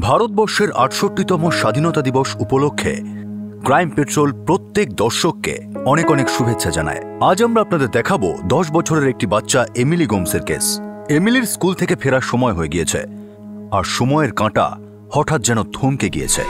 ভারতবর্ষের ৬৮তম স্বাধীনতা দিবস উপলক্ষে ক্রাইম পেট্রোল প্রত্যেক দর্শককে অনেক অনেক শুভেচ্ছা জানায়। আজ আমরা আপনাদের দেখাবো ১০ বছরের একটি বাচ্চা এমিলি গোমসের কেস। এমিলির স্কুল থেকে ফেরার সময় হয়ে গিয়েছে, আর সময়ের কাঁটা হঠাৎ যেন থমকে গিয়েছে।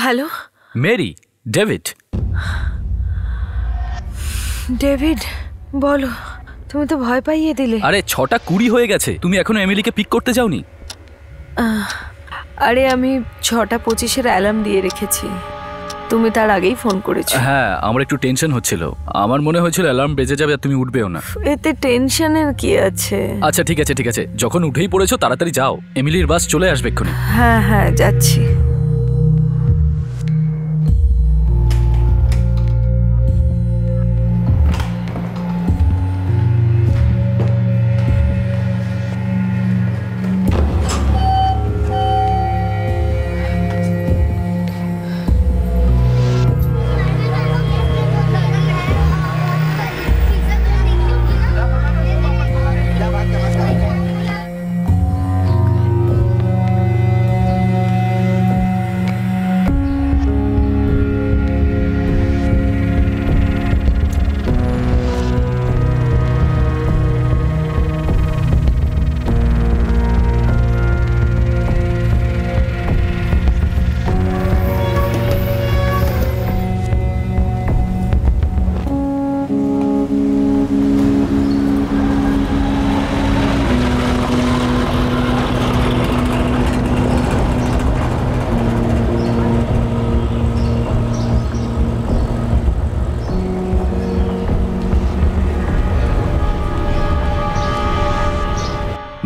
Hello Mary, David. ডেভিড, বলো। তুমি তো ভয় পাইয়ে দিলে। আরে ৬:২০ হয়ে গেছে, তুমি এখনো এমিলিকে পিক করতে যাওনি? আরে আমি ৬:২৫-এর অ্যালার্ম দিয়ে রেখেছি, তুমি তার আগেই ফোন করেছো। হ্যাঁ, আমার একটু টেনশন হচ্ছিল। আমার মনে হয়েছিল অ্যালার্ম বেজে যাবে আর তুমি উঠবেও না। এতে টেনশনের কি আছে? আচ্ছা ঠিক আছে ঠিক আছে, যখন উঠেই পড়েছো তাড়াতাড়ি যাও, এমিলির বাস চলে আসবে এক্ষুনি। হ্যাঁ হ্যাঁ, যাচ্ছি।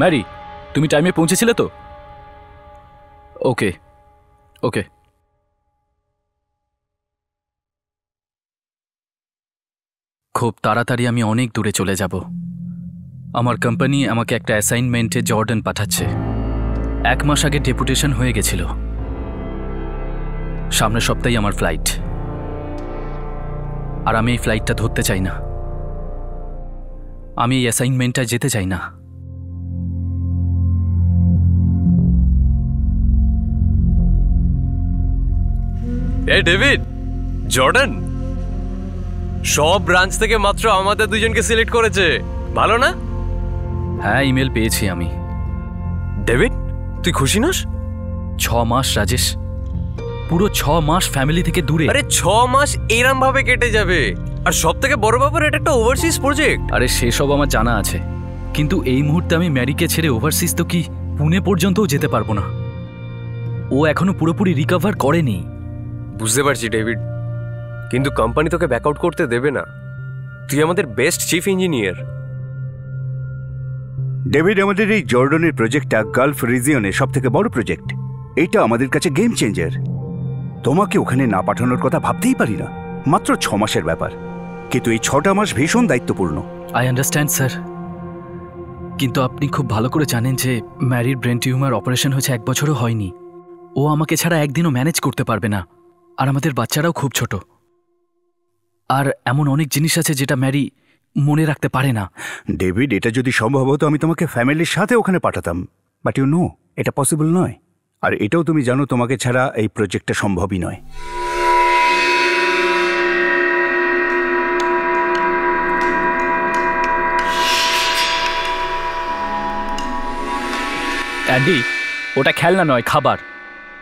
ম্যারি, তুমি টাইমে পৌঁছেছিলে তো? ওকে ওকে। খুব তাড়াতাড়ি আমি অনেক দূরে চলে যাব। আমার কোম্পানি আমাকে একটা অ্যাসাইনমেন্টে জর্ডান পাঠাচ্ছে। ১ মাস আগে ডেপুটেশন হয়ে গেছিল। সামনের সপ্তাহে আমার ফ্লাইট, আর আমি এই ফ্লাইটটা ধরতে চাই না। আমি এই অ্যাসাইনমেন্টটা যেতে চাই না। এ ডেভিড, জর্ডান সব ব্রাঞ্চ থেকে মাত্র আমাদের দুজনকে সিলেক্ট করেছে, ভালো না? হ্যাঁ, ইমেল পেয়েছি আমি। ডেভিড, তুই খুশি নস? ৬ মাস রাজেশ, পুরো ৬ মাস ফ্যামিলি থেকে দূরে। আরে ৬ মাস এরম ভাবে কেটে যাবে, আর সব থেকে বড় ব্যাপার এটা একটা ওভারসিজ প্রজেক্ট। আরে সেসব আমার জানা আছে, কিন্তু এই মুহূর্তে আমি ম্যারিকে ছেড়ে ওভারসিজ তো কি পুনে পর্যন্তও যেতে পারবো না। ও এখনো পুরোপুরি রিকভার করেনি। বুঝতে পারছি ডেভিড, কিন্তু কোম্পানি তোকে ব্যাকআউট করতে দেবে না। তুই আমাদের বেস্ট চিফ ইঞ্জিনিয়ার। ডেভিড, আমাদের এই জর্ডানের প্রজেক্টটা গালফ রিজিয়নের সব থেকে বড় প্রজেক্ট। এটা আমাদের কাছে গেম চেঞ্জার। তোমাকে ওখানে না পাঠানোর কথা ভাবতেই পারি না। মাত্র ৬ মাসের ব্যাপার, কিন্তু এই ৬টা মাস ভীষণ দায়িত্বপূর্ণ। আই আন্ডারস্ট্যান্ড স্যার, কিন্তু আপনি খুব ভালো করে জানেন যে ম্যারির ব্রেন টিউমার অপারেশন হয়েছে ১ বছরও হয়নি। ও আমাকে ছাড়া একদিনও ম্যানেজ করতে পারবে না, আর আমাদের বাচ্চারাও খুব ছোট। আর এমন অনেক জিনিস আছে যেটা ম্যারি মনে রাখতে পারে না। ডেভিড, এটা যদি সম্ভব হতো আমি তোমাকে ফ্যামিলির সাথে ওখানে পাঠাতাম, বাট ইউ নো এটা পসিবল নয়। আর এটাও তুমি জানো তোমাকে ছাড়া এই প্রজেক্টটা সম্ভবই নয়। অ্যান্ডি, ওটা খেলনা নয়, খাবার।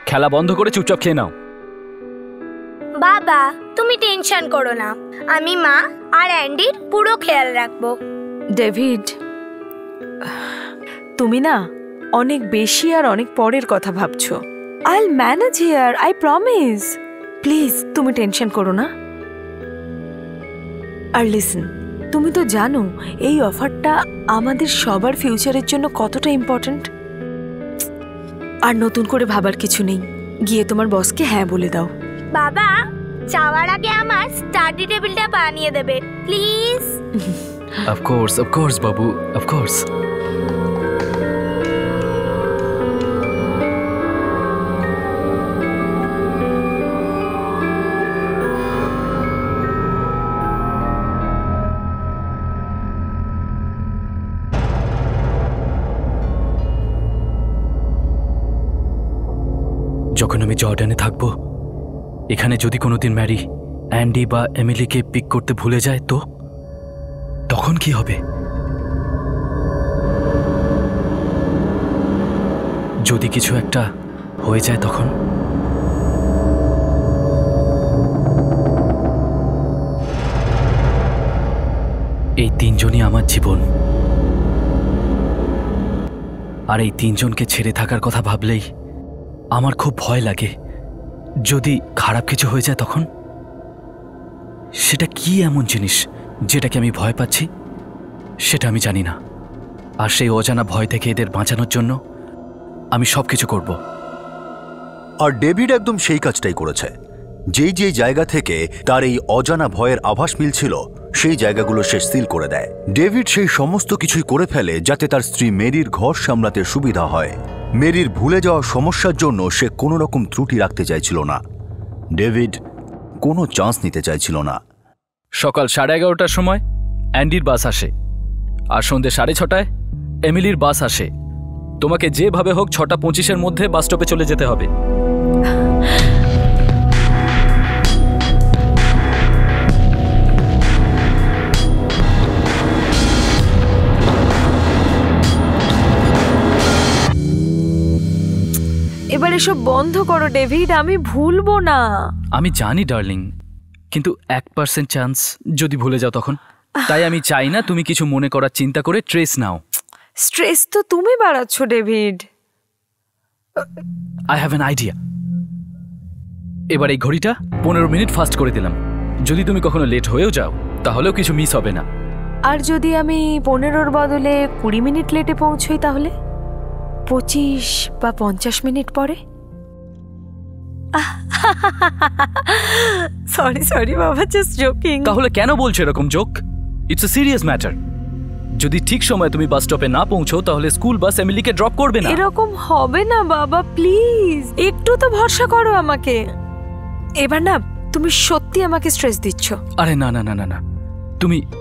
খেলা বন্ধ করে চুপচাপ খেয়ে নাও। বাবা, তুমি টেনশন করো না, আমি মা আর অ্যান্ডির পুরো খেয়াল রাখবো। ডেভিড, তুমি না অনেক বেশি আর অনেক পরের কথা ভাবছো। I'll manage here, I promise. Please তুমি টেনশন করো না। আর লিসেন, তুমি তো জানো এই অফারটা আমাদের সবার ফিউচারের জন্য কতটা ইম্পর্ট্যান্ট। আর নতুন করে ভাবার কিছু নেই, গিয়ে তোমার বসকে হ্যাঁ বলে দাও। বাবা, যাওয়ার আগে আমার স্টাডি টেবিলটা বানিয়ে দেবে please. Of course Babu, of course. যখন আমি জর্ডানে থাকবো, এখানে যদি কোনোদিন ম্যারি অ্যান্ডি বা এমিলিকে পিক করতে ভুলে যায় তো তখন কি হবে? যদি কিছু একটা হয়ে যায় তখন? এই তিনজনই আমার জীবন, আর এই তিনজনকে ছেড়ে থাকার কথা ভাবলেই আমার খুব ভয় লাগে। যদি খারাপ কিছু হয়ে যায় তখন? সেটা কি এমন জিনিস যেটাকে আমি ভয় পাচ্ছি সেটা আমি জানি না। আর সেই অজানা ভয় থেকে এদের বাঁচানোর জন্য আমি সবকিছু করব। আর ডেভিড একদম সেই কাজটাই করেছে। যেই যেই জায়গা থেকে তার এই অজানা ভয়ের আভাস মিলছিল সেই জায়গাগুলো সে সিল করে দেয়। ডেভিড সেই সমস্ত কিছুই করে ফেলে যাতে তার স্ত্রী মেরির ঘর সামলাতে সুবিধা হয়। মেরির ভুলে যাওয়া সমস্যার জন্য সে কোনো রকম ত্রুটি রাখতে চাইছিল না। ডেভিড কোনো চান্স নিতে চাইছিল না। সকাল 11:30টার সময় অ্যান্ডির বাস আসে, আর সন্ধ্যে 6:30টায় এমিলির বাস আসে। তোমাকে যেভাবে হোক 6:25-এর মধ্যে বাস স্টপে চলে যেতে হবে। এবার এসব বন্ধ করো ডেভিড, আমি ভুলবো না। আমি জানি ডার্লিং, কিন্তু 1% চান্স যদি ভুলে যাও তখন। তাই আমি চাই না তুমি কিছু মনে করার চিন্তা করে ট্রেস নাও। স্ট্রেস তো তুমি বাড়াচ্ছ David. I have an idea. এবার এই ঘড়িটা 15 মিনিট ফাস্ট করে দিলাম। যদি তুমি কখনো লেট হয়েও যাও তাহলেও কিছু মিস হবে না। আর যদি আমি 15-র বদলে 20 মিনিট লেটে পৌঁছই তাহলে 25 বা 50 মিনিট পরে? সরি বাবা, জাস্ট জোকিং। তাহলে কেন বলছো এরকম joke? It's a serious matter. যদি ঠিক সময় তুমি বাস স্টপে না পৌঁছো তাহলে স্কুল বাস এমিলিকে ড্রপ করবে না। এরকম হবে না বাবা, প্লিজ একটু তো ভরসা করো আমাকে। এবার না তুমি সত্যি আমাকে স্ট্রেস দিচ্ছ। আরে না না না না না,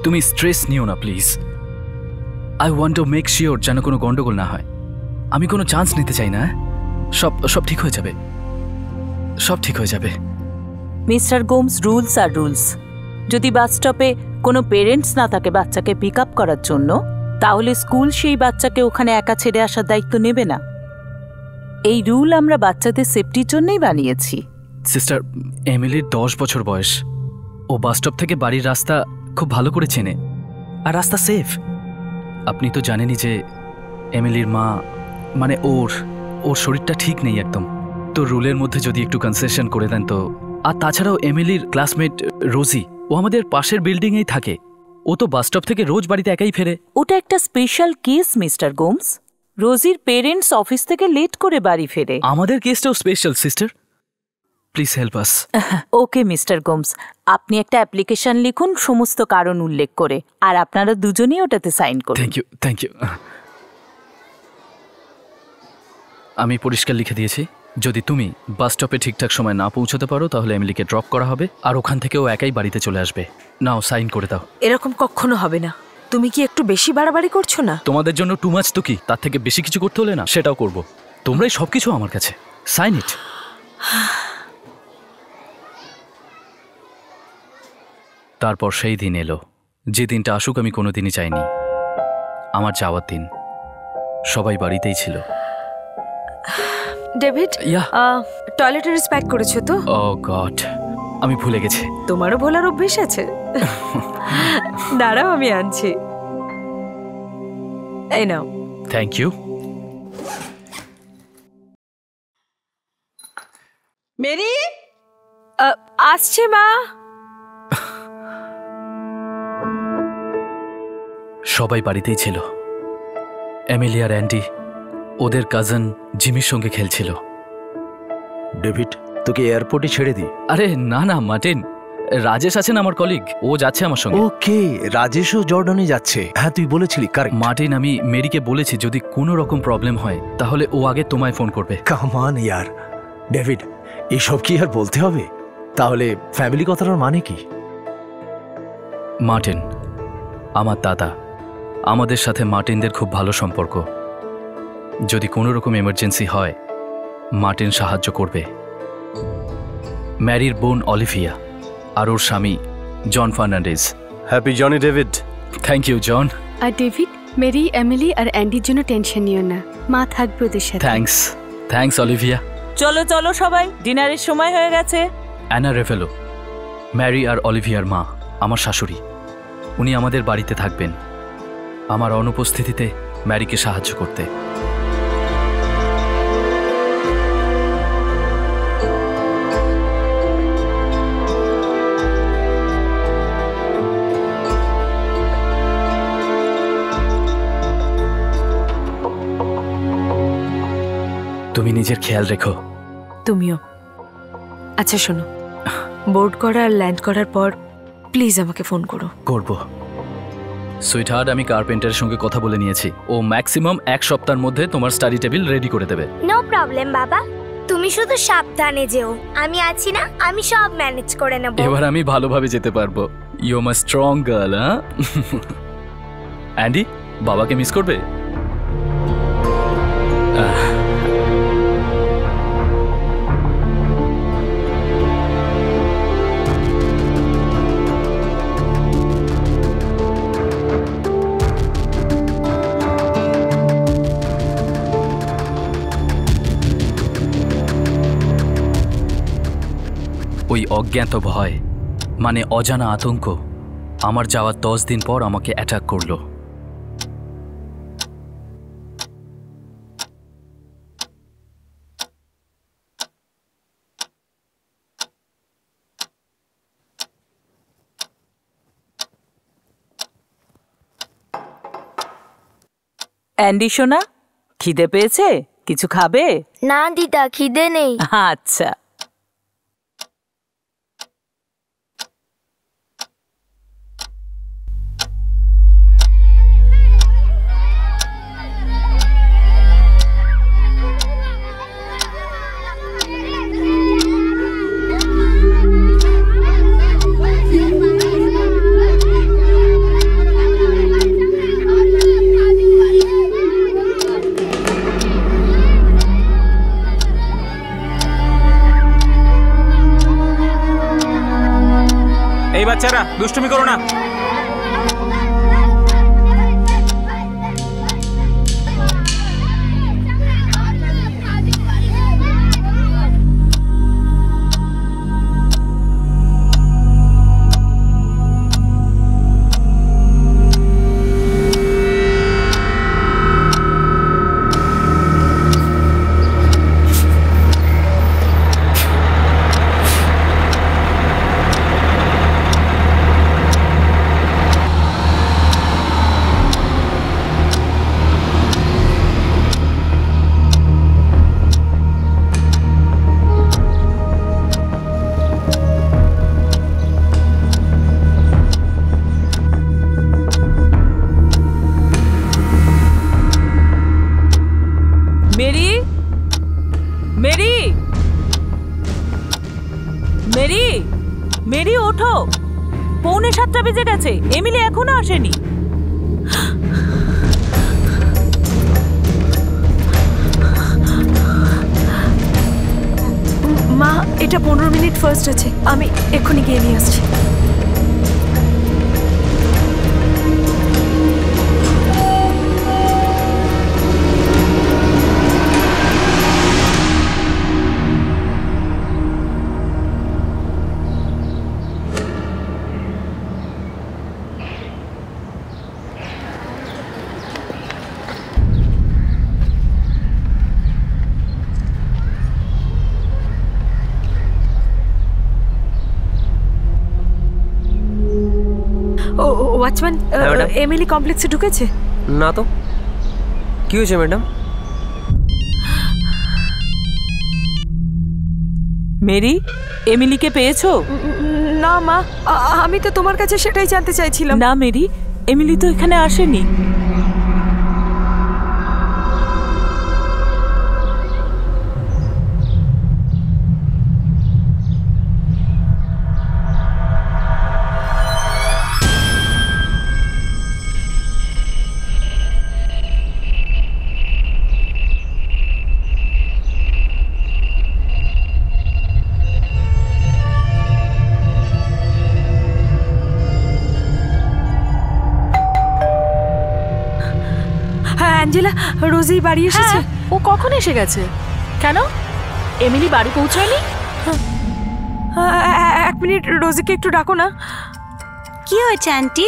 তুমি স্ট্রেস নিও না please. I want to make sure যেন কোনো গন্ডগোল না হয়। আমি কোনো চান্স নিতে চাই না। সব ঠিক হয়ে যাবে, সব ঠিক হয়ে যাবে। মিস্টার গোমস, রুলস আর রুলস। যদি বাস স্টপে কোনো পেরেন্টস না থাকে বাচ্চাকে পিক আপ করার জন্য, তাহলে স্কুল সেই বাচ্চাকে ওখানে একা ছেড়ে আসার দায়িত্ব নেবে না। এই রুল আমরা বাচ্চাদের সেফটির জন্যই বানিয়েছি। সিস্টার, এমিলির 10 বছর বয়স। ও বাস স্টপ থেকে বাড়ির রাস্তা খুব ভালো করে চেনে, আর রাস্তা সেফ। আপনি তো জানেনই যে এমিলির মা মানে ওর শরীরটা ঠিক নেই একদম। তো রুলের মধ্যে যদি একটু কনসেশন করে দেন তো। আর তাছাড়াও এমিলির ক্লাসমেট রোজি, ও আমাদের পাশের বিল্ডিংয়েই থাকে। ও তো বাস স্টপ থেকে রোজ বাড়িতে একাই ফেরে। ওটা একটা স্পেশাল কেস মিস্টার গোমস। রোজির পেরেন্টস অফিস থেকে লেট করে বাড়ি ফেরে। আমাদের কেসটাও special sister, please help us. Okay mister Gomes, আপনি একটা অ্যাপ্লিকেশন লিখুন সমস্ত কারণ উল্লেখ করে, আর আপনারা দুজনেই ওটাতে সাইন করুন। Thank you. আমি পরিষ্কার লিখে দিয়েছি, যদি তুমি বাস স্টপে ঠিকঠাক সময় না পৌঁছতে পারো তাহলে এমিলিকে ড্রপ করা হবে, আর ওখান থেকে ও একাই বাড়িতে চলে আসবে। নাও সাইন করে দাও। এরকম কখনো হবে না। তুমি কি একটু বেশি বাড়াবাড়ি করছো না? তোমাদের জন্য টু মাচ তো কি, তার থেকে বেশি কিছু করতে হলে না সেটাও করব। তোমরাই সবকিছু আমার কাছে। Sign it. তারপর সেই দিন এলো, যে দিনটা আসুক আমি কোনোদিনই চাইনি। আমার যাওয়ার দিন। সবাই বাড়িতেই ছিল। ডেভিড, টয়লেটের প্যাক করেছো তো? ও গড, আমি ভুলে গেছি। তোমারও ভোলার অভ্যেস আছে। দাঁড়াও আমি আনছি। এই নাও। Thank you. মেরি, আসছে মা। সবাই বাড়িতেই ছিল। এমিলি আর অ্যান্ডি ওদের কাজিন জিমির সঙ্গে খেলছিল। ডেভিড, তোকে এয়ারপোর্টে ছেড়ে দিই? আরে না না মার্টিন, রাজেশ আছেন আমার কলিগ, ও যাচ্ছে আমার সঙ্গে। ওকে, রাজেশও জর্ডানে যাচ্ছে। হ্যাঁ, তুই বলেছিলি। কারেক্ট। মার্টিন, আমি মেরিকে বলেছি যদি কোনো রকম প্রবলেম হয় তাহলে ও আগে তোমায় ফোন করবে। কাম অন ইয়ার ডেভিড, এসব কি আর বলতে হবে? তাহলে ফ্যামিলি কথাটার মানে কি? মার্টিন আমার দাদা, আমাদের সাথে মার্টিনদের খুব ভালো সম্পর্ক। যদি কোনো রকম এমার্জেন্সি হয় মার্টিন সাহায্য করবে। ম্যারির বোন অলিভিয়া আর ওর স্বামী John Fernandez. Happy Johnny David. Thank you John. আর ডেভিড, মেরি, এমিলি আর অ্যান্ডির জন্য টেনশন নিও না, মা থাকবে ওদের সাথে। Thanks Olivia. চলো চলো সবাই, ডিনারের সময় হয়ে গেছে। অ্যানা রেফেলো, ম্যারি আর অলিভিয়ার মা, আমার শাশুড়ি। উনি আমাদের বাড়িতে থাকবেন আমার অনুপস্থিতিতে ম্যারিকে সাহায্য করতে। তুমি নিজের খেয়াল রেখো। তুমিও। আচ্ছা শোনো, বোর্ড করা আর ল্যান্ড করার পর প্লিজ আমাকে ফোন করো। করব। সুইটহার্ট, আমি কার্পেন্টারের সঙ্গে কথা বলে নিয়েছি। ও ম্যাক্সিমাম 1 সপ্তাহের মধ্যে তোমার স্টাডি টেবিল রেডি করে দেবে। নো প্রবলেম বাবা, তুমি শুধু সাবধানে যেও। আমি আছি না, আমি সব ম্যানেজ করে নেব। এবার আমি ভালোভাবে যেতে পারবো। You are my strong girl. হ্যাঁ অ্যান্ডি, বাবাকে মিস করবে? ওই অজ্ঞাত ভয় মানে অজানা আতঙ্ক আমার যাওয়ার 10 দিন পর আমাকে অ্যাটাক করলো। অ্যান্ডি সোনা, খিদে পেয়েছে? কিছু খাবে? না দিদা, খিদে নেই। আচ্ছা। এই বাচ্চারা দুষ্টুমি করো না। মেরি, মেরি, মেরি, মেরি ওঠো, 6:45 বেজে গেছে, এমিলি এখনো আসেনি। মা, এটা 15 মিনিট ফার্স্ট আছে, আমি এক্ষুনি গিয়ে নিয়ে আসছি। Watchman, madam. এমিলি কমপ্লেক্সে ঢুকেছে? না তো, কি হয়েছে ম্যাডাম? মেরি, এমিলিকে পেয়েছো? না মা, আমি তো তোমার কাছে সেটাই জানতে চাইছিলাম। না মেরি, এমিলি তো এখানে আসেনি। হ্যাঁ অ্যাঞ্জেলা, রোজি বাড়ি এসেছে। ও কখন এসে গেছে? কেন, এমিলি বাড়ি পৌঁছায়নি? এক মিনিট, রোজিকে একটু ডাকো না। কি হয়েছে আন্টি?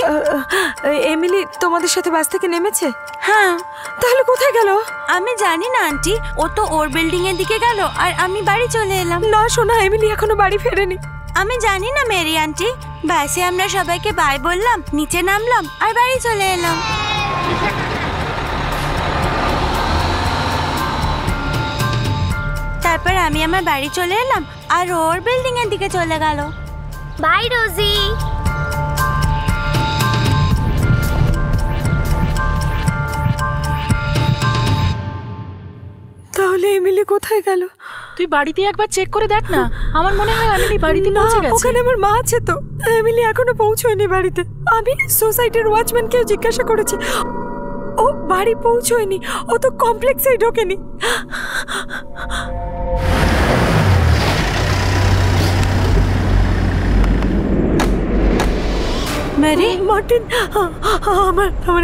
এমিলি তোমাদের সাথে বাস থেকে নেমেছে? হ্যাঁ। তাহলে কোথায় গেল? আমি জানি না আন্টি, ও তো ওর বিল্ডিং এর দিকে গেল আর আমি বাড়ি চলে এলাম। না শোনা, এমিলি এখনো বাড়ি ফেরেনি। আমি জানি না মেরি আন্টি, বাসে আমরা সবাইকে বাই বললাম, নিচে নামলাম আর বাড়ি চলে এলাম। তারপর আমি আমার বাড়ি চলে এলাম আর ওর বিল্ডিং এর দিকে চলে গেল। বাই রোজি। তাহলে এমিলি কোথায় গেল? তুই বাড়িতে একবার চেক করে দেখ না, আমার মনে হয় এমিলি বাড়িতে না, পৌঁছে গেছে। ওখানে আমার মা আছে তো। এমিলি এখনো পৌঁছয়নি বাড়িতে। আমি সোসাইটির ওয়াচম্যানকেও জিজ্ঞাসা করেছি, ও বাড়ি পৌঁছয়নি। ও তো কমপ্লেক্সেই ঢোকেনি। মেরি, মার্টিন, আমার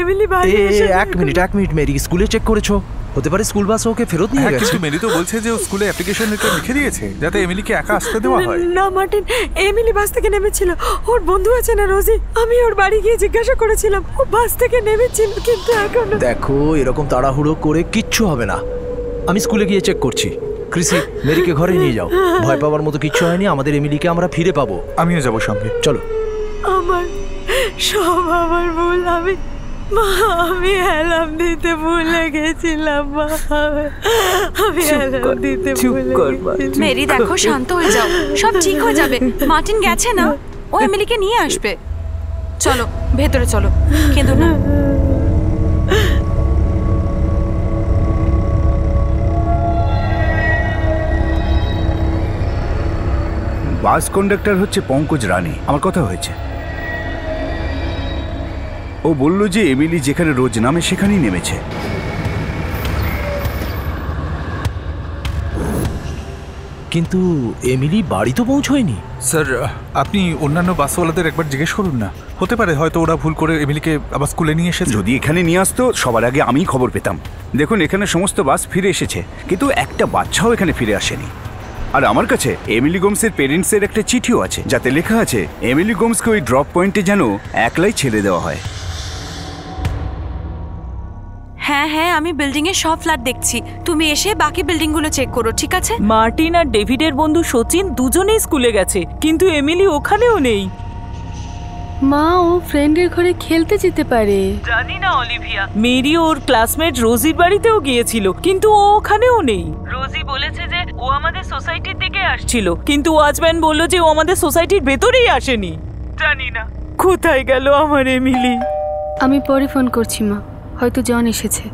এমিলি বাড়ি এসে। এক মিনিট মেরি, স্কুলে চেক করেছো? হতে পারে স্কুল বাস ওকে ফেরত নিয়ে গেছে। কিন্তু মেরি তো বলছে যে ও স্কুলে অ্যাপ্লিকেশন লেটার লিখে দিয়েছে যাতে এমিলিকে একা আসতে দেওয়া হয়। না মার্টিন, এমিলি বাস থেকে নেমেছিল। ওর বন্ধু আছে না রোজি, আমি ওর বাড়ি গিয়ে জিজ্ঞাসা করেছিলাম। ও বাস থেকে নেমেছিল, কিন্তু এখন দেখো, এরকম তাড়াহুড়ো করে কিচ্ছু হবে না। আমি স্কুলে গিয়ে চেক করছি। ক্রিসি, মেরিকে ঘরে নিয়ে যাও। ভয় পাওয়ার মতো কিচ্ছু হয়নি। আমাদের এমিলিকে আমরা ফিরে পাবো। আমিও যাবো সঙ্গে। চলো। আমার ভুল। আমি অ্যালার্ম দিতে ভুলে গেছিলাম। আমি অ্যালার্ম দিতে ভুলে গেছিলাম। মেরি দেখো, শান্ত হয়ে যাও, সব ঠিক হয়ে যাবে। মার্টিন গেছে না, ও এমিলিকে নিয়ে আসবে। চলো ভেতরে চলো, কেঁদো না। বাস কন্ডাক্টর হচ্ছে পঙ্কজ রানী। আমার কথা হয়েছে। ও বলল যে এমিলি যেখানে রোজ নামে সেখানেই নেমেছে। কিন্তু এমিলি বাড়ি তো পৌঁছয়নি। স্যার, আপনি অন্যান্য বাসওয়ালাদের একবার জিজ্ঞেস করুন না। হতে পারে হয়তো ওরা ভুল করে এমিলিকে আবার স্কুলে নিয়ে এসেছে। যদি এখানে নিয়ে আসতো সবার আগে আমিই খবর পেতাম। দেখুন, এখানে সমস্ত বাস ফিরে এসেছে, কিন্তু একটা বাচ্চাও এখানে ফিরে আসেনি। আর আমার কাছে এমিলি গোমসের পেরেন্টসের একটা চিঠিও আছে, যাতে লেখা আছে এমিলি গোমসকে ওই ড্রপ পয়েন্টে যেন একলাই ছেড়ে দেওয়া হয়। হ্যাঁ, আমি বিল্ডিং এর সব ফ্ল্যাট দেখছি। তুমি এসে বাকি বিল্ডিং গুলো চেক করো, ঠিক আছে? মার্টিন আর ডেভিডের বন্ধু সচিন দুজনেই স্কুলে গেছে, কিন্তু এমিলি ওখানেও নেই। মা, ও ফ্রেন্ডের ঘরে খেলতে যেতে পারে। জানি না অলিভিয়া। মেরি ওর ক্লাসমেট রোজির বাড়িতেও গিয়েছিল, কিন্তু ও ওখানেও নেই। রোজি বলেছে যে ও আমাদের সোসাইটির দিকে আসছিল, কিন্তু ওয়াচম্যান বলল যে ও আমাদের সোসাইটির ভেতরেই আসেনি। জানি না কোথায় গেল আমার এমিলি। আমি পরে ফোন করছি মা, হয়তো জন এসেছে।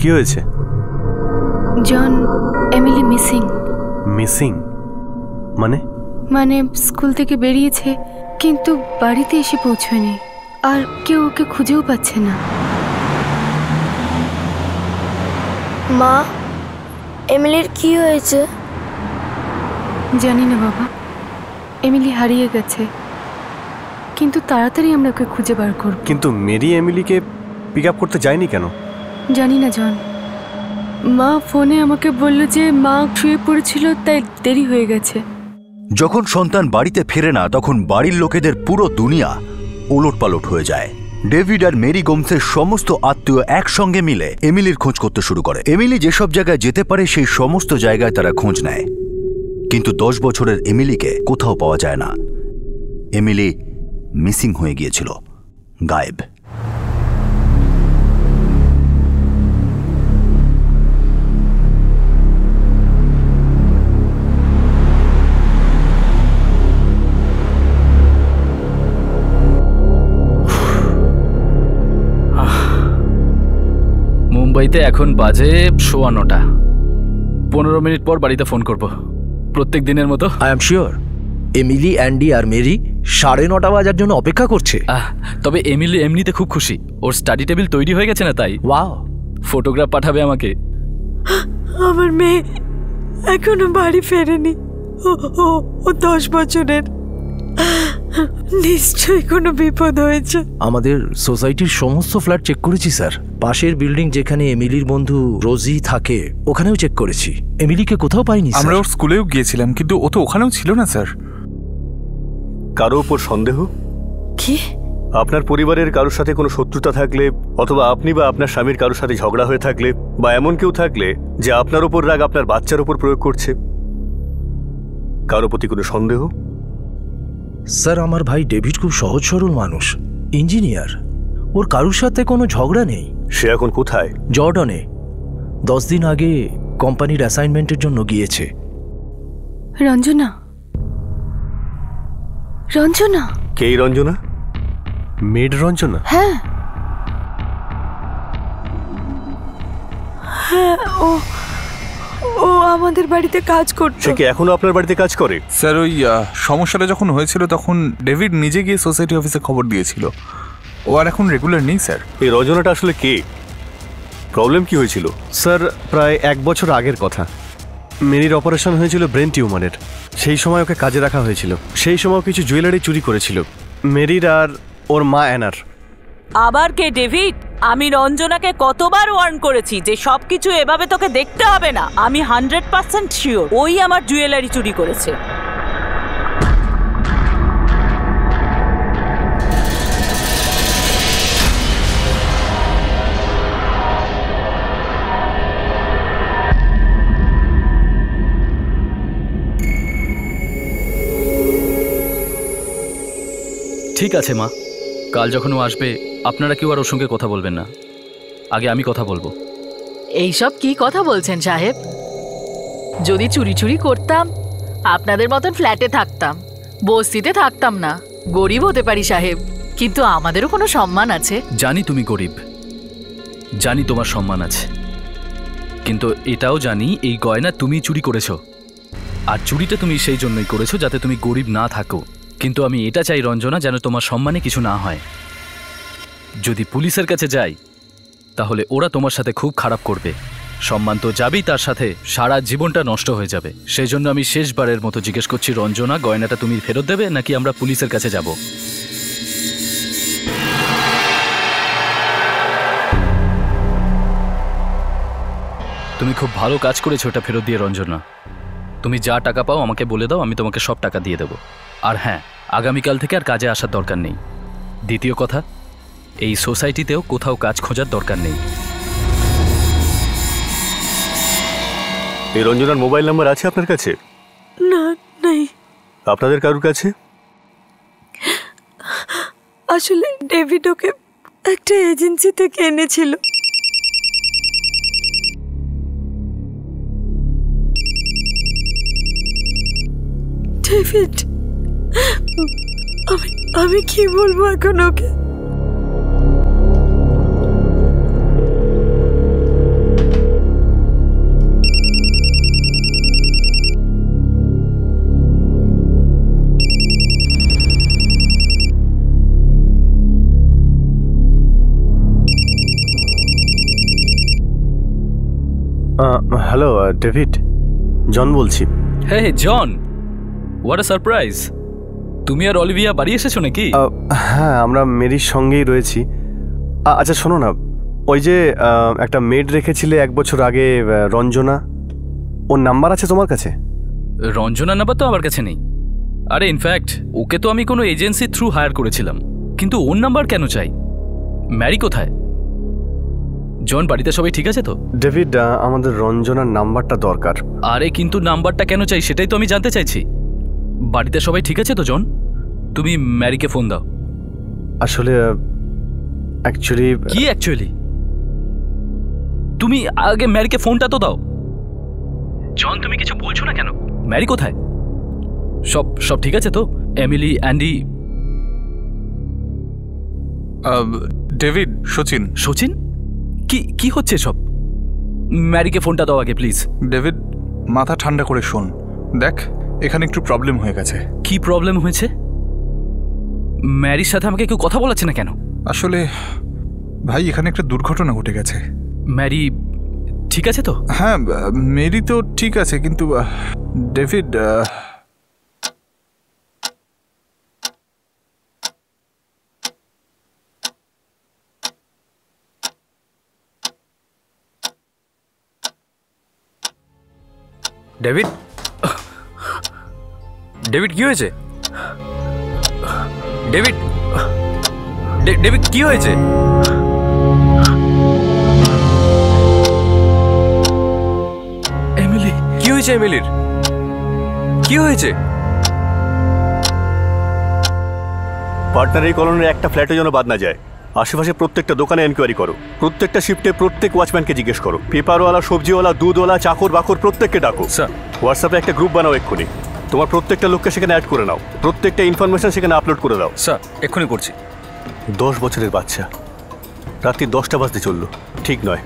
কি হয়েছে? জন, এমিলি মিসিং। মিসিং মানে স্কুল থেকে বেরিয়েছে, কিন্তু বাড়িতে এসে পৌঁছয়নি, আর কেউ ওকে খুঁজেও পাচ্ছে না। মা, এমিলির কি হয়েছে? জানি না বাবা, এমিলি হারিয়ে গেছে, কিন্তু তাড়াতাড়ি আমরা ওকে খুঁজে বার করব। কিন্তু মেরি এমিলিকে পিক আপ করতে যায়নি কেন? জানি না জন। মা ফোনে আমাকে বলল যে মা শুয়ে পড়েছিল, তাই দেরি হয়ে গেছে। যখন সন্তান বাড়িতে ফেরে না, তখন বাড়ির লোকেদের পুরো দুনিয়া ওলটপালট হয়ে যায়। ডেভিড আর মেরি গোমসের সমস্ত আত্মীয় একসঙ্গে মিলে এমিলির খোঁজ করতে শুরু করে। এমিলি যেসব জায়গায় যেতে পারে সেই সমস্ত জায়গায় তারা খোঁজ নেয়, কিন্তু 10 বছরের এমিলিকে কোথাও পাওয়া যায় না। এমিলি মিসিং হয়ে গিয়েছিল, গায়েব। মুম্বাইতে এখন বাজে 9:15। 15 মিনিট পর বাড়িতে ফোন করব, প্রত্যেক দিনের মতো। I am sure Emily, Andy আর মেরি 9:30 বাজার জন্য অপেক্ষা করছে। তবে এমিলি এমনিতে খুব খুশি, ওর স্টাডি টেবিল তৈরি হয়ে গেছে না, তাই ওয়াও, ফটোগ্রাফ পাঠাবে আমাকে। আমার মেয়ে এখনো বাড়ি ফেরেনি, ও 10 বছরের, নিশ্চয়ই কোনো বিপদ হয়েছে। আমাদের সোসাইটির সমস্ত ফ্ল্যাট চেক করেছি স্যার। পাশের বিল্ডিং যেখানে এমিলির বন্ধু রোজি থাকে ওখানেও চেক করেছি, এমিলিকে কোথাও পাইনি। আমরা ওর স্কুলেও গিয়েছিলাম, কিন্তু ও তো ওখানেও ছিল না স্যার। কারো উপর সন্দেহ? কি? আপনার পরিবারের কারোর সাথে কোনো শত্রুতা থাকলে, অথবা আপনি বা আপনার স্বামীর কারোর সাথে ঝগড়া হয়ে থাকলে, বা এমন কেউ থাকলে যে আপনার ওপর রাগ আপনার বাচ্চার ওপর প্রয়োগ করছে, কারো প্রতি কোনো সন্দেহ? স্যার আমার ভাই ডেভিড খুব সহজ সরল মানুষ, ইঞ্জিনিয়ার, ওর কারোর সাথে কোনো ঝগড়া নেই। সে এখন কোথায়? জর্ডনে 10 দিন আগে কোম্পানির অ্যাসাইনমেন্টের জন্য গিয়েছে। রঞ্জনা? রঞ্জনা? কে রঞ্জনা? মেড রঞ্জনা? হ্যাঁ হ্যাঁ, ও আমাদের বাড়িতে কাজ করতো। সে কি এখনো আপনার বাড়িতে কাজ করে? স্যার ওই সমস্যাটা যখন হয়েছিল তখন ডেভিড নিজে গিয়ে সোসাইটি অফিসে খবর দিয়েছিল। ও আর এখন রেগুলার নেই স্যার। এই রঞ্জনাটা আসলে কে? প্রবলেম কি হয়েছিল? স্যার প্রায় 1 বছর আগের কথা। মেরির অপারেশন হয়েছিল ব্রেন টিউমারের। সেই সময় ওকে কাজে রাখা হয়েছিল। সেই সময় কিছু জুয়েলারি চুরি করেছিল মেরির আর ওর মা অ্যানার। আবার কে ডেভিড? আমি রঞ্জনাকে কতবার ওয়ার্ন করেছি যে সবকিছু এভাবে তোকে দেখতে হবে না। আমি 100% শিওর ওই আমার জুয়েলারি চুরি করেছে। ঠিক আছে মা, কাল যখন ও আসবে আপনারা কেউ আর ওর সঙ্গে কথা বলবেন না, আগে আমি কথা বলবো। এইসব কি কথা বলছেন সাহেব? যদি চুরি চুরি করতাম আপনাদের মতন ফ্ল্যাটে থাকতাম, বস্তিতে থাকতাম না। গরিব হতে পারি সাহেব, কিন্তু আমাদেরও কোনো সম্মান আছে। জানি তুমি গরিব, জানি তোমার সম্মান আছে, কিন্তু এটাও জানি এই গয়না তুমি চুরি করেছো। আর চুরিটা তুমি সেই জন্যই করেছো যাতে তুমি গরিব না থাকো। কিন্তু আমি এটা চাই রঞ্জনা, যেন তোমার সম্মানে কিছু না হয়। যদি পুলিশের কাছে যাই তাহলে ওরা তোমার সাথে খুব খারাপ করবে। সম্মান তো যাবেই, তার সাথে সারা জীবনটা নষ্ট হয়ে যাবে। সেই জন্য আমি শেষবারের মতো জিজ্ঞেস করছি রঞ্জনা, গয়নাটা তুমি ফেরত দেবে নাকি আমরা পুলিশের কাছে যাব? তুমি খুব ভালো কাজ করেছো ওটা ফেরত দিয়ে রঞ্জনা। তুমি যা টাকা পাও আমাকে বলে দাও, আমি তোমাকে সব টাকা দিয়ে দেবো। আর হ্যাঁ, আগামীকাল থেকে আর কাজে আসার দরকার নেই। দ্বিতীয় কথা, এই সোসাইটিতেও কোথাও কাজ খোঁজার দরকার নেই। এই রঞ্জনার মোবাইল নাম্বার আছে আপনার কাছে? না, নেই। আপনাদের কারোর কাছে? আসলে ডেভিড ওকে একটা এজেন্সি থেকে এনেছিল। ডেভিড, আমি কি বলবো এখন ওকে? হ্যালো ডেভিড, জন বলছি। হে জন, হোয়াট আ সারপ্রাইজ! তুমি আর অলিভিয়া বাড়ি এসেছো নাকি? হ্যাঁ, আমরা মেরির সঙ্গেই রয়েছি। আচ্ছা শোনো না, ওই যে একটা মেড রেখেছিলে 1 বছর আগে, রঞ্জনা, ওর নাম্বার আছে তোমার কাছে? রঞ্জনার নাম্বার তো আমার কাছে নেই। আরে ইনফ্যাক্ট ওকে তো আমি কোনো এজেন্সি থ্রু হায়ার করেছিলাম, কিন্তু ওর নাম্বার কেন চাই? ম্যারি কোথায়? জন, বাড়িতে সবাই ঠিক আছে তো? ডেভিড, আমাদের রঞ্জনার নাম্বারটা দরকার। আরে কিন্তু নাম্বারটা কেন চাই সেটাই তো আমি জানতে চাইছি। বাড়িতে সবাই ঠিক আছে তো জন? তুমি ম্যারিকে ফোন দাও। আসলে অ্যাকচুয়ালি কি অ্যাকচুয়ালি? তুমি আগে ম্যারিকে ফোনটা তো দাও। জন, তুমি কিছু বলছো না কেন? ম্যারি কোথায়? সব সব ঠিক আছে তো? Emily, Andy? David, Sachin. Sachin? কি কি হচ্ছে সব? ম্যারিকে ফোনটা দাও আগে প্লিজ। ডেভিড, মাথা ঠান্ডা করে শোন। দেখ, এখানে একটু প্রবলেম হয়ে গেছে। কি প্রবলেম হয়েছে? ম্যারির সাথে আমাকে কেউ কথা বলাচ্ছে না কেন? আসলে ভাই, এখানে একটা দুর্ঘটনা ঘটে গেছে। ম্যারি ঠিক আছে তো? হ্যাঁ, মেরি তো ঠিক আছে, কিন্তু ডেভিড ডেভিড, ডেভিড কি হয়েছে? ডেভিড, ডেভিড কি হয়েছে? এমিলি, কি হয়েছে? এমিলির কি হয়েছে? পার্টনার, এই কলোনির একটা ফ্ল্যাটে যেন বাদ না যায়। আশেপাশে প্রত্যেকটা দোকানে এনকোয়ারি করো, প্রত্যেকটা শিফটে প্রত্যেক ওয়াচম্যানকে জিজ্ঞেস করো, পেপারওয়ালা, সবজিওয়ালা, দুধওয়ালা, চাকর বাকর প্রত্যেককে ডাকো। হোয়াটসঅ্যাপে একটা গ্রুপ বানাও এক্ষুনি। তোমার প্রত্যেকটা লোককে সেখানে অ্যাড করে নাও, প্রত্যেকটা ইনফরমেশন সেখানে আপলোড করে দাও। স্যার, এক্ষুনি করছি। 10 বছরের বাচ্চা, রাত্রি 10টা বাজতে চললো। ঠিক নয়,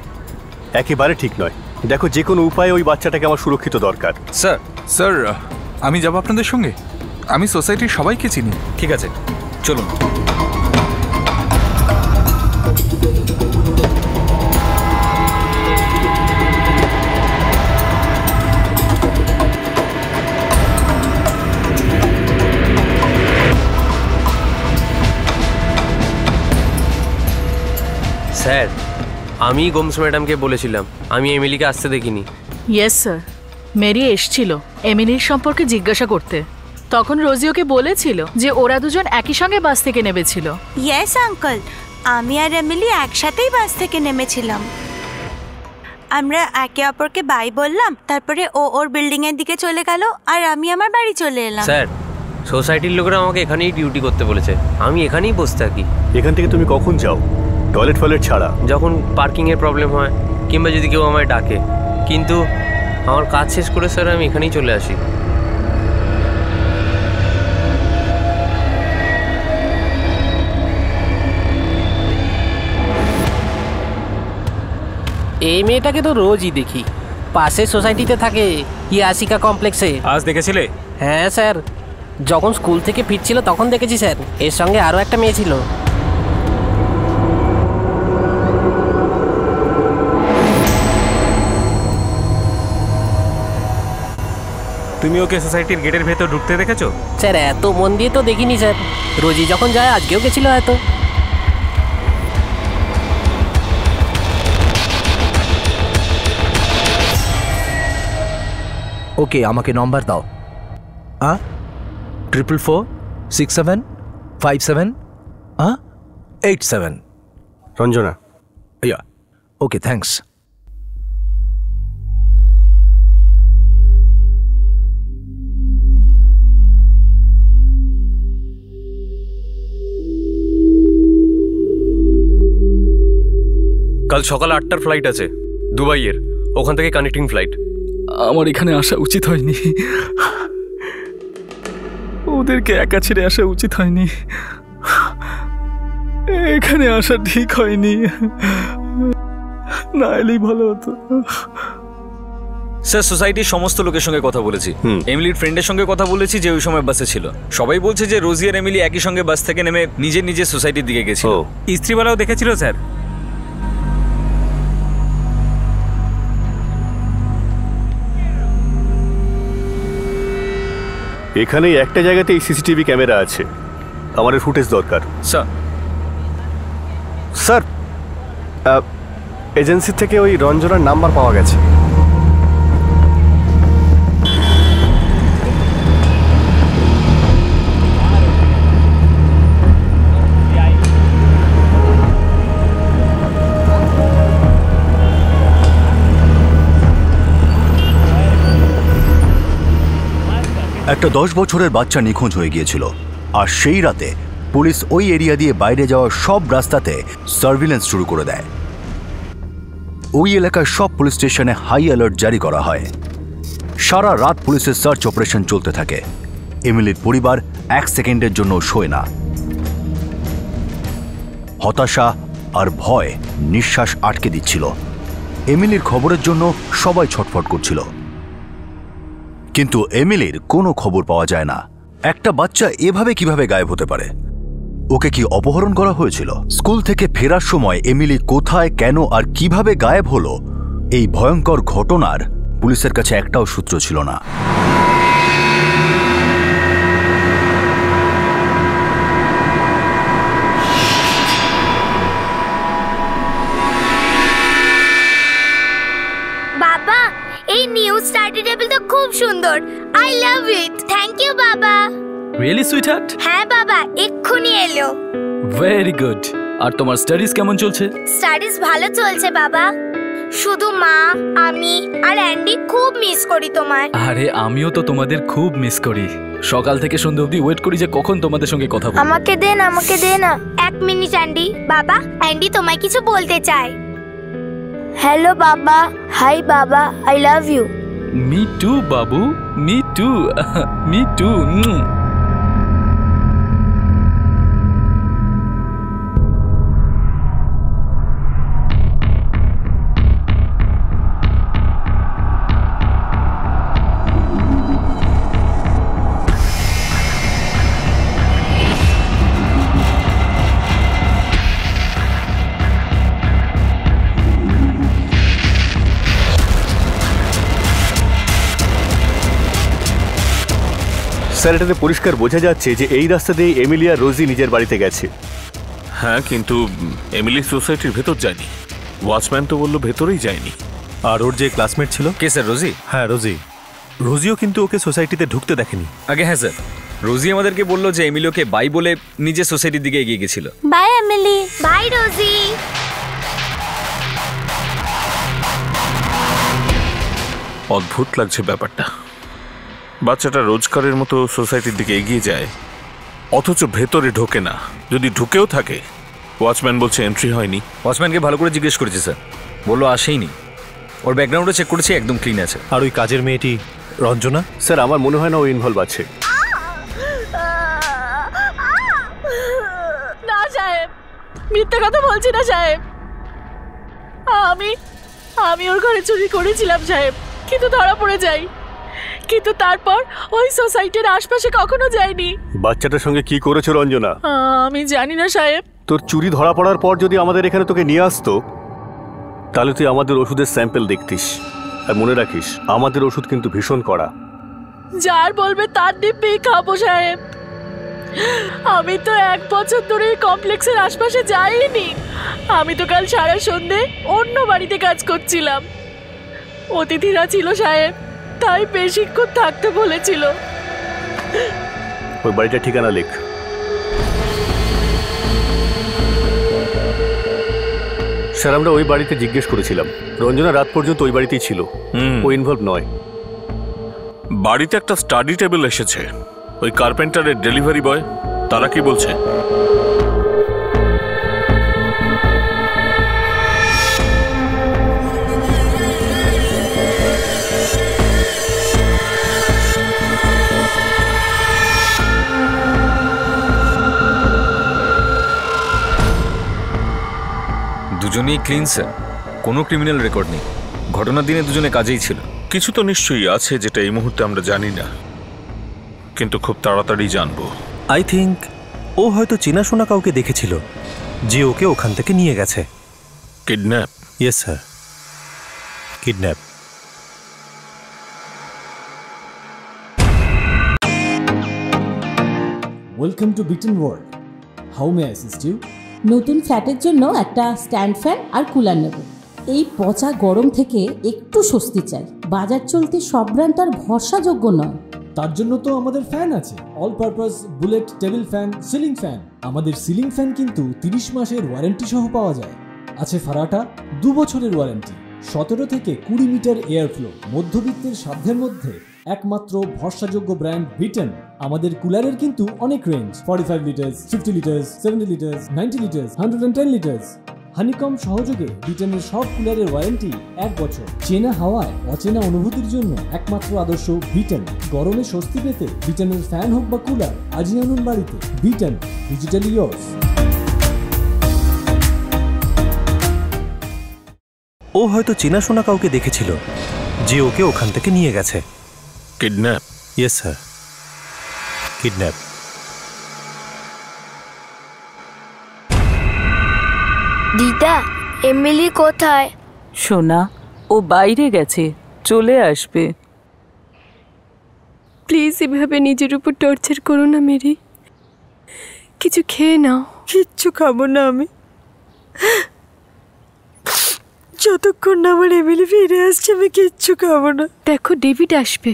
একেবারে ঠিক নয়। দেখো, যে কোনো উপায়ে ওই বাচ্চাটাকে আমার সুরক্ষিত দরকার। স্যার, আমি যাব আপনাদের সঙ্গে। আমি সোসাইটির সবাইকে চিনি। ঠিক আছে, চলুন। স্যার, আমি গোমস ম্যাডামকে বলেছিলাম, আমি এমিলিকে আসতে দেখিনি। ইয়েস স্যার, মেরি এসছিল এমিলির সম্পর্কে জিজ্ঞাসা করতে। তখন রোজি ওকে বলেছিল যে ওরা দুজন একই সঙ্গে বাস থেকে নেমেছিল। ইয়েস আঙ্কেল, আমি আর এমিলি একসাথেই বাস থেকে নেমেছিলাম। আমরা একে অপরকে বাই বললাম, তারপরে ও ওর বিল্ডিং এর দিকে চলে গেল আর আমি আমার বাড়ি চলে এলাম। স্যার, সোসাইটির লোকেরা আমাকে এখানেই ডিউটি করতে বলেছে, আমি এখানেই বসে থাকি। এখান থেকে তুমি কখন যাও? টয়লেট ফয়লেট ছাড়া? যখন পার্কিংয়ের প্রবলেম হয় কিংবা যদি কেউ আমায় ডাকে। কিন্তু আমার কাজ শেষ করে স্যার আমি এখানেই চলে আসি। এই মেয়েটাকে তো রোজই দেখি, পাশের সোসাইটিতে থাকে, ইয়াসিকা কমপ্লেক্সে। আজ দেখেছিলে? হ্যাঁ স্যার, যখন স্কুল থেকে ফিরছিল তখন দেখেছি স্যার। এর সঙ্গে আরও একটা মেয়ে ছিল। তুমি ওকে সোসাইটির গেটের ভেতর ঢুকতে দেখেছো? স্যার, এত মন দিয়ে তো দেখিনি স্যার। রোজি যখন যায় আজকেও গেছিল হয়তো। ওকে, আমাকে নম্বর দাও। 444-67-57-87 রঞ্জনা। ইয়া, ওকে, থ্যাঙ্কস। কাল সকাল 8টার ফ্লাইট আছে দুবাইয়ের, ওখান থেকে কানেক্টিং ফ্লাইট। আমার এখানে আসা উচিত হয়নি, ওদেরকে একা ছেড়ে আসা উচিত হয়নি, এখানে আসা ঠিক হয়নি, না এলেই ভালো হতো। স্যার, সোসাইটির সমস্ত লোকের সঙ্গে কথা বলেছি, এমিলির ফ্রেন্ডের সঙ্গে কথা বলেছি যে ওই সময় বাসে ছিল। সবাই বলছে যে রোজি আর এমিলি একই সঙ্গে বাস থেকে নেমে নিজের নিজের সোসাইটির দিকে গেছিল। স্ত্রীওয়ালাও দেখেছিল স্যার। এখানে একটা জায়গাতেই সিসিটিভি ক্যামেরা আছে, আমাদের ফুটেজ দরকার। স্যার, এজেন্সি থেকে ওই রঞ্জনার নাম্বার পাওয়া গেছে। একটা 10 বছরের বাচ্চা নিখোঁজ হয়ে গিয়েছিল, আর সেই রাতে পুলিশ ওই এরিয়া দিয়ে বাইরে যাওয়ার সব রাস্তাতে সার্ভিলেন্স শুরু করে দেয়। ওই এলাকার সব পুলিশ স্টেশনে হাই অ্যালার্ট জারি করা হয়। সারা রাত পুলিশের সার্চ অপারেশন চলতে থাকে। এমিলির পরিবার 1 সেকেন্ডের জন্য শোয় না। হতাশা আর ভয় নিঃশ্বাস আটকে দিচ্ছিল। এমিলির খবরের জন্য সবাই ছটফট করছিল, কিন্তু এমিলির কোনো খবর পাওয়া যায় না। একটা বাচ্চা এভাবে কিভাবে গায়েব হতে পারে? ওকে কি অপহরণ করা হয়েছিল? স্কুল থেকে ফেরার সময় এমিলি কোথায়, কেন আর কিভাবে গায়েব হলো, এই ভয়ঙ্কর ঘটনার পুলিশের কাছে একটাও সূত্র ছিল না। বাবা, এই নিউ স্টাডি টেবিল তো খুব সুন্দর। I love it. Thank you বাবা। Really sweetheart? হ্যাঁ বাবা, এক্ষুনি এলো। Very good. আর তোমার স্টাডিজ কেমন চলছে? স্টাডিজ ভালো চলছে বাবা। শুধু মা, আমি আর অ্যান্ডি খুব মিস করি তোমায়। আরে আমিও তো তোমাদের খুব মিস করি। সকাল থেকে সন্ধ্যা অবধি ওয়েট করি যে কখন তোমাদের সঙ্গে কথা বলবো। আমাকে দে না। 1 মিনিট অ্যান্ডি। বাবা, অ্যান্ডি তোমায় কিছু বলতে চায়। হ্যালো বাবা। হাই বাবা, I love you. Me too বাবু, me too. Me too. Sir, এটাতে পরিষ্কার বোঝা যাচ্ছে যে এই রাস্তা দিয়ে এমিলি আর রোজি নিজের বাড়িতে গেছে। হ্যাঁ, কিন্তু এমিলি সোসাইটির ভেতর যায়নি। ওয়াচম্যান তো বললো ভেতরেই যায়নি। আর ওর যে ক্লাসমেট ছিল? কে স্যার? রোজি? হ্যাঁ, রোজিও কিন্তু ওকে সোসাইটিতে ঢুকতে দেখেনি। আগে হ্যাঁ স্যার, রোজি আমাদেরকে বললো যে এমিলি ওকে বাই বলে নিজের সোসাইটির দিকে এগিয়ে গেছিল। Bye Emily. Bye Rosie. অদ্ভুত লাগছে ব্যাপারটা। বাচ্চাটা রোজকারের মতো সোসাইটির দিকে এগিয়ে যায়, অথচ ভেতরে ঢোকে না। যদি ঢুকেও থাকে, ওয়াচম্যান বলছে এন্ট্রি হয়নি। ওয়াচম্যানকে ভালো করে জিজ্ঞেস করেছি স্যার, বললো আসেইনি। ওর ব্যাকগ্রাউন্ডে চেক করেছি, একদম ক্লিন আছে। আর ওই কাজের মেয়েটি রঞ্জনা? স্যার, আমার মনে হয় না ও ইনভলভ আছে। না সাহেব, মিথ্যা কথা বলছি না সাহেব। আমি ওর ঘরে চুরি করেছিলাম সাহেব, কিন্তু ধরা পড়ে যাই। কিন্তু তারপর ওই সোসাইটির আশপাশে কখনো যাইনি। বাচ্চাটার সঙ্গে কি করেছো রঞ্জনা? আমি জানি না সাহেব। তোর চুরি ধরা পড়ার পর যদি আমাদের এখানে তোকে নিয়ে আসতো, তাহলে তুই আমাদের ওষুধের স্যাম্পল দেখতিস। আর মনে রাখিস, আমাদের ওষুধ কিন্তু ভীষণ কড়া। যার বলবে তার দিব্যেই খাবো সাহেব। আমি তো 1 বছর ধরে কমপ্লেক্সের আশপাশে যাইনি। আমি তো কাল সারা সন্ধে অন্য বাড়িতে কাজ করছিলাম। অতিথিরা ছিল সাহেব, তাই বেশিক্ষণ থাকতে বলেছিল। ওই বাড়িটা ঠিকানা লেখ। স্যার, আমরা ওই বাড়িতে জিজ্ঞেস করেছিলাম। রঞ্জনা রাত পর্যন্ত ওই বাড়িতেই ছিল। ও ইনভলভ নয়। বাড়িতে একটা স্টাডি টেবিল এসেছে। ওই কার্পেন্টারের ডেলিভারি বয়, তারা কি বলছে? দুজনেই ক্লিন স্যার, কোনো ক্রিমিনাল রেকর্ড নেই। ঘটনার দিনে দুজনে কাজেই ছিল। কিছু তো নিশ্চয়ই আছে যেটা এই মুহূর্তে আমরা জানি না, কিন্তু খুব তাড়াতাড়ি জানবো। আই থিঙ্ক ও হয়তো চেনাশোনা কাউকে দেখেছিল যে ওকে ওখান থেকে নিয়ে গেছে। Kidnap? Yes sir, kidnap. Welcome to Beaton world. How may I assist you? নতুন ফ্ল্যাটের জন্য একটা স্ট্যান্ড ফ্যান আর কুলার নেব। এই পচা গরম থেকে একটু স্বস্তি চাই। বাজার চলতে সব ব্র্যান্ড তো আর ভরসাযোগ্য নয়। তার জন্য তো আমাদের ফ্যান আছে, all purpose bullet table fan, ceiling fan. আমাদের সিলিং ফ্যান কিন্তু 30 মাসের ওয়ারেন্টি সহ পাওয়া যায়। আছে ফারাটা 2 বছরের ওয়ারেন্টি, 17 থেকে 20 মিটার এয়ার ফ্লো, মধ্যবিত্তের সাধ্যের মধ্যে একমাত্র ভরসাযোগ্য ব্র্যান্ড বিটেন। আমাদের কুলারের কিন্তু অনেক range, 45 litres, 50 litres, 70 litres, 90 litres, 110 litres. Honeycomb সহযোগে বিটেনের সব কুলারের ওয়ারেন্টি 1 বছর। চেনা হাওয়ায় অচেনা অনুভূতির জন্য একমাত্র আদর্শ বিটেন। গরমে স্বস্তি পেতে বিটেনের ফ্যান হোক বা কুলার আজই আনুন বাড়িতে। Beaten, digitally yours. ও হয়তো চেনাশোনা কাউকে দেখেছিল যে ওকে ওখান থেকে নিয়ে গেছে। কিডন্যাপ? Yes sir, kidnap. দিদা, এমিলি কোথায়? সোনা, ও বাইরে গেছে, চলে আসবে। প্লিজ এভাবে নিজের উপর টর্চার করো না মেরি। কিছু খেয়ে নাও। কিচ্ছু খাবো না আমি, যতক্ষণ না আমার এমিলি ফিরে আসছে আমি কিচ্ছু খাবো না। দেখো ডেভিড আসবে,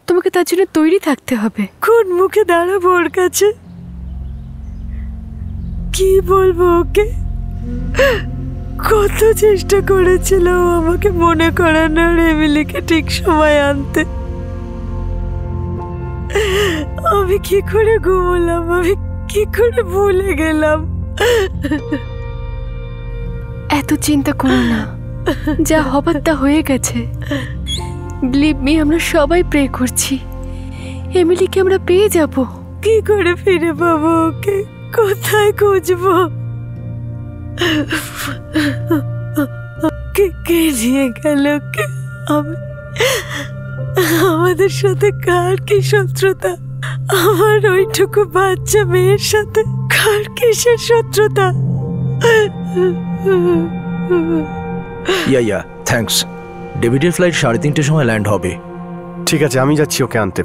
তোমাকে তার জন্য তৈরি থাকতে হবে। কোন মুখে দাঁড়াবো ওর কাছে? কি বলবো ওকে? কত চেষ্টা করেছিল ও আমাকে মনে করানোর, এমিলিকে ঠিক সময় আনতে। আমি কি করে ঘুমলাম, আমি কি করে ভুলে গেলাম। এত চিন্তা করো না, যা হবার তা হয়ে গেছে। বিলিভ মি, আমরা সবাই প্রে করছি এমিলিকে আমরা পেয়ে যাব। কি করে ফিরে পাবো ওকে? কোথায় খুঁজবো? কে নিয়ে গেল ওকে? আমাদের সাথে কার কি শত্রুতা? আমার ওইটুকু বাচ্চা মেয়ের সাথে কার কিসের শত্রুতা? ইয়া থ্যাঙ্কস। ডেভিডের ফ্লাইট 3:30 সময় ল্যান্ড হবে। ঠিক আছে, আমি যাচ্ছি ওকে আনতে।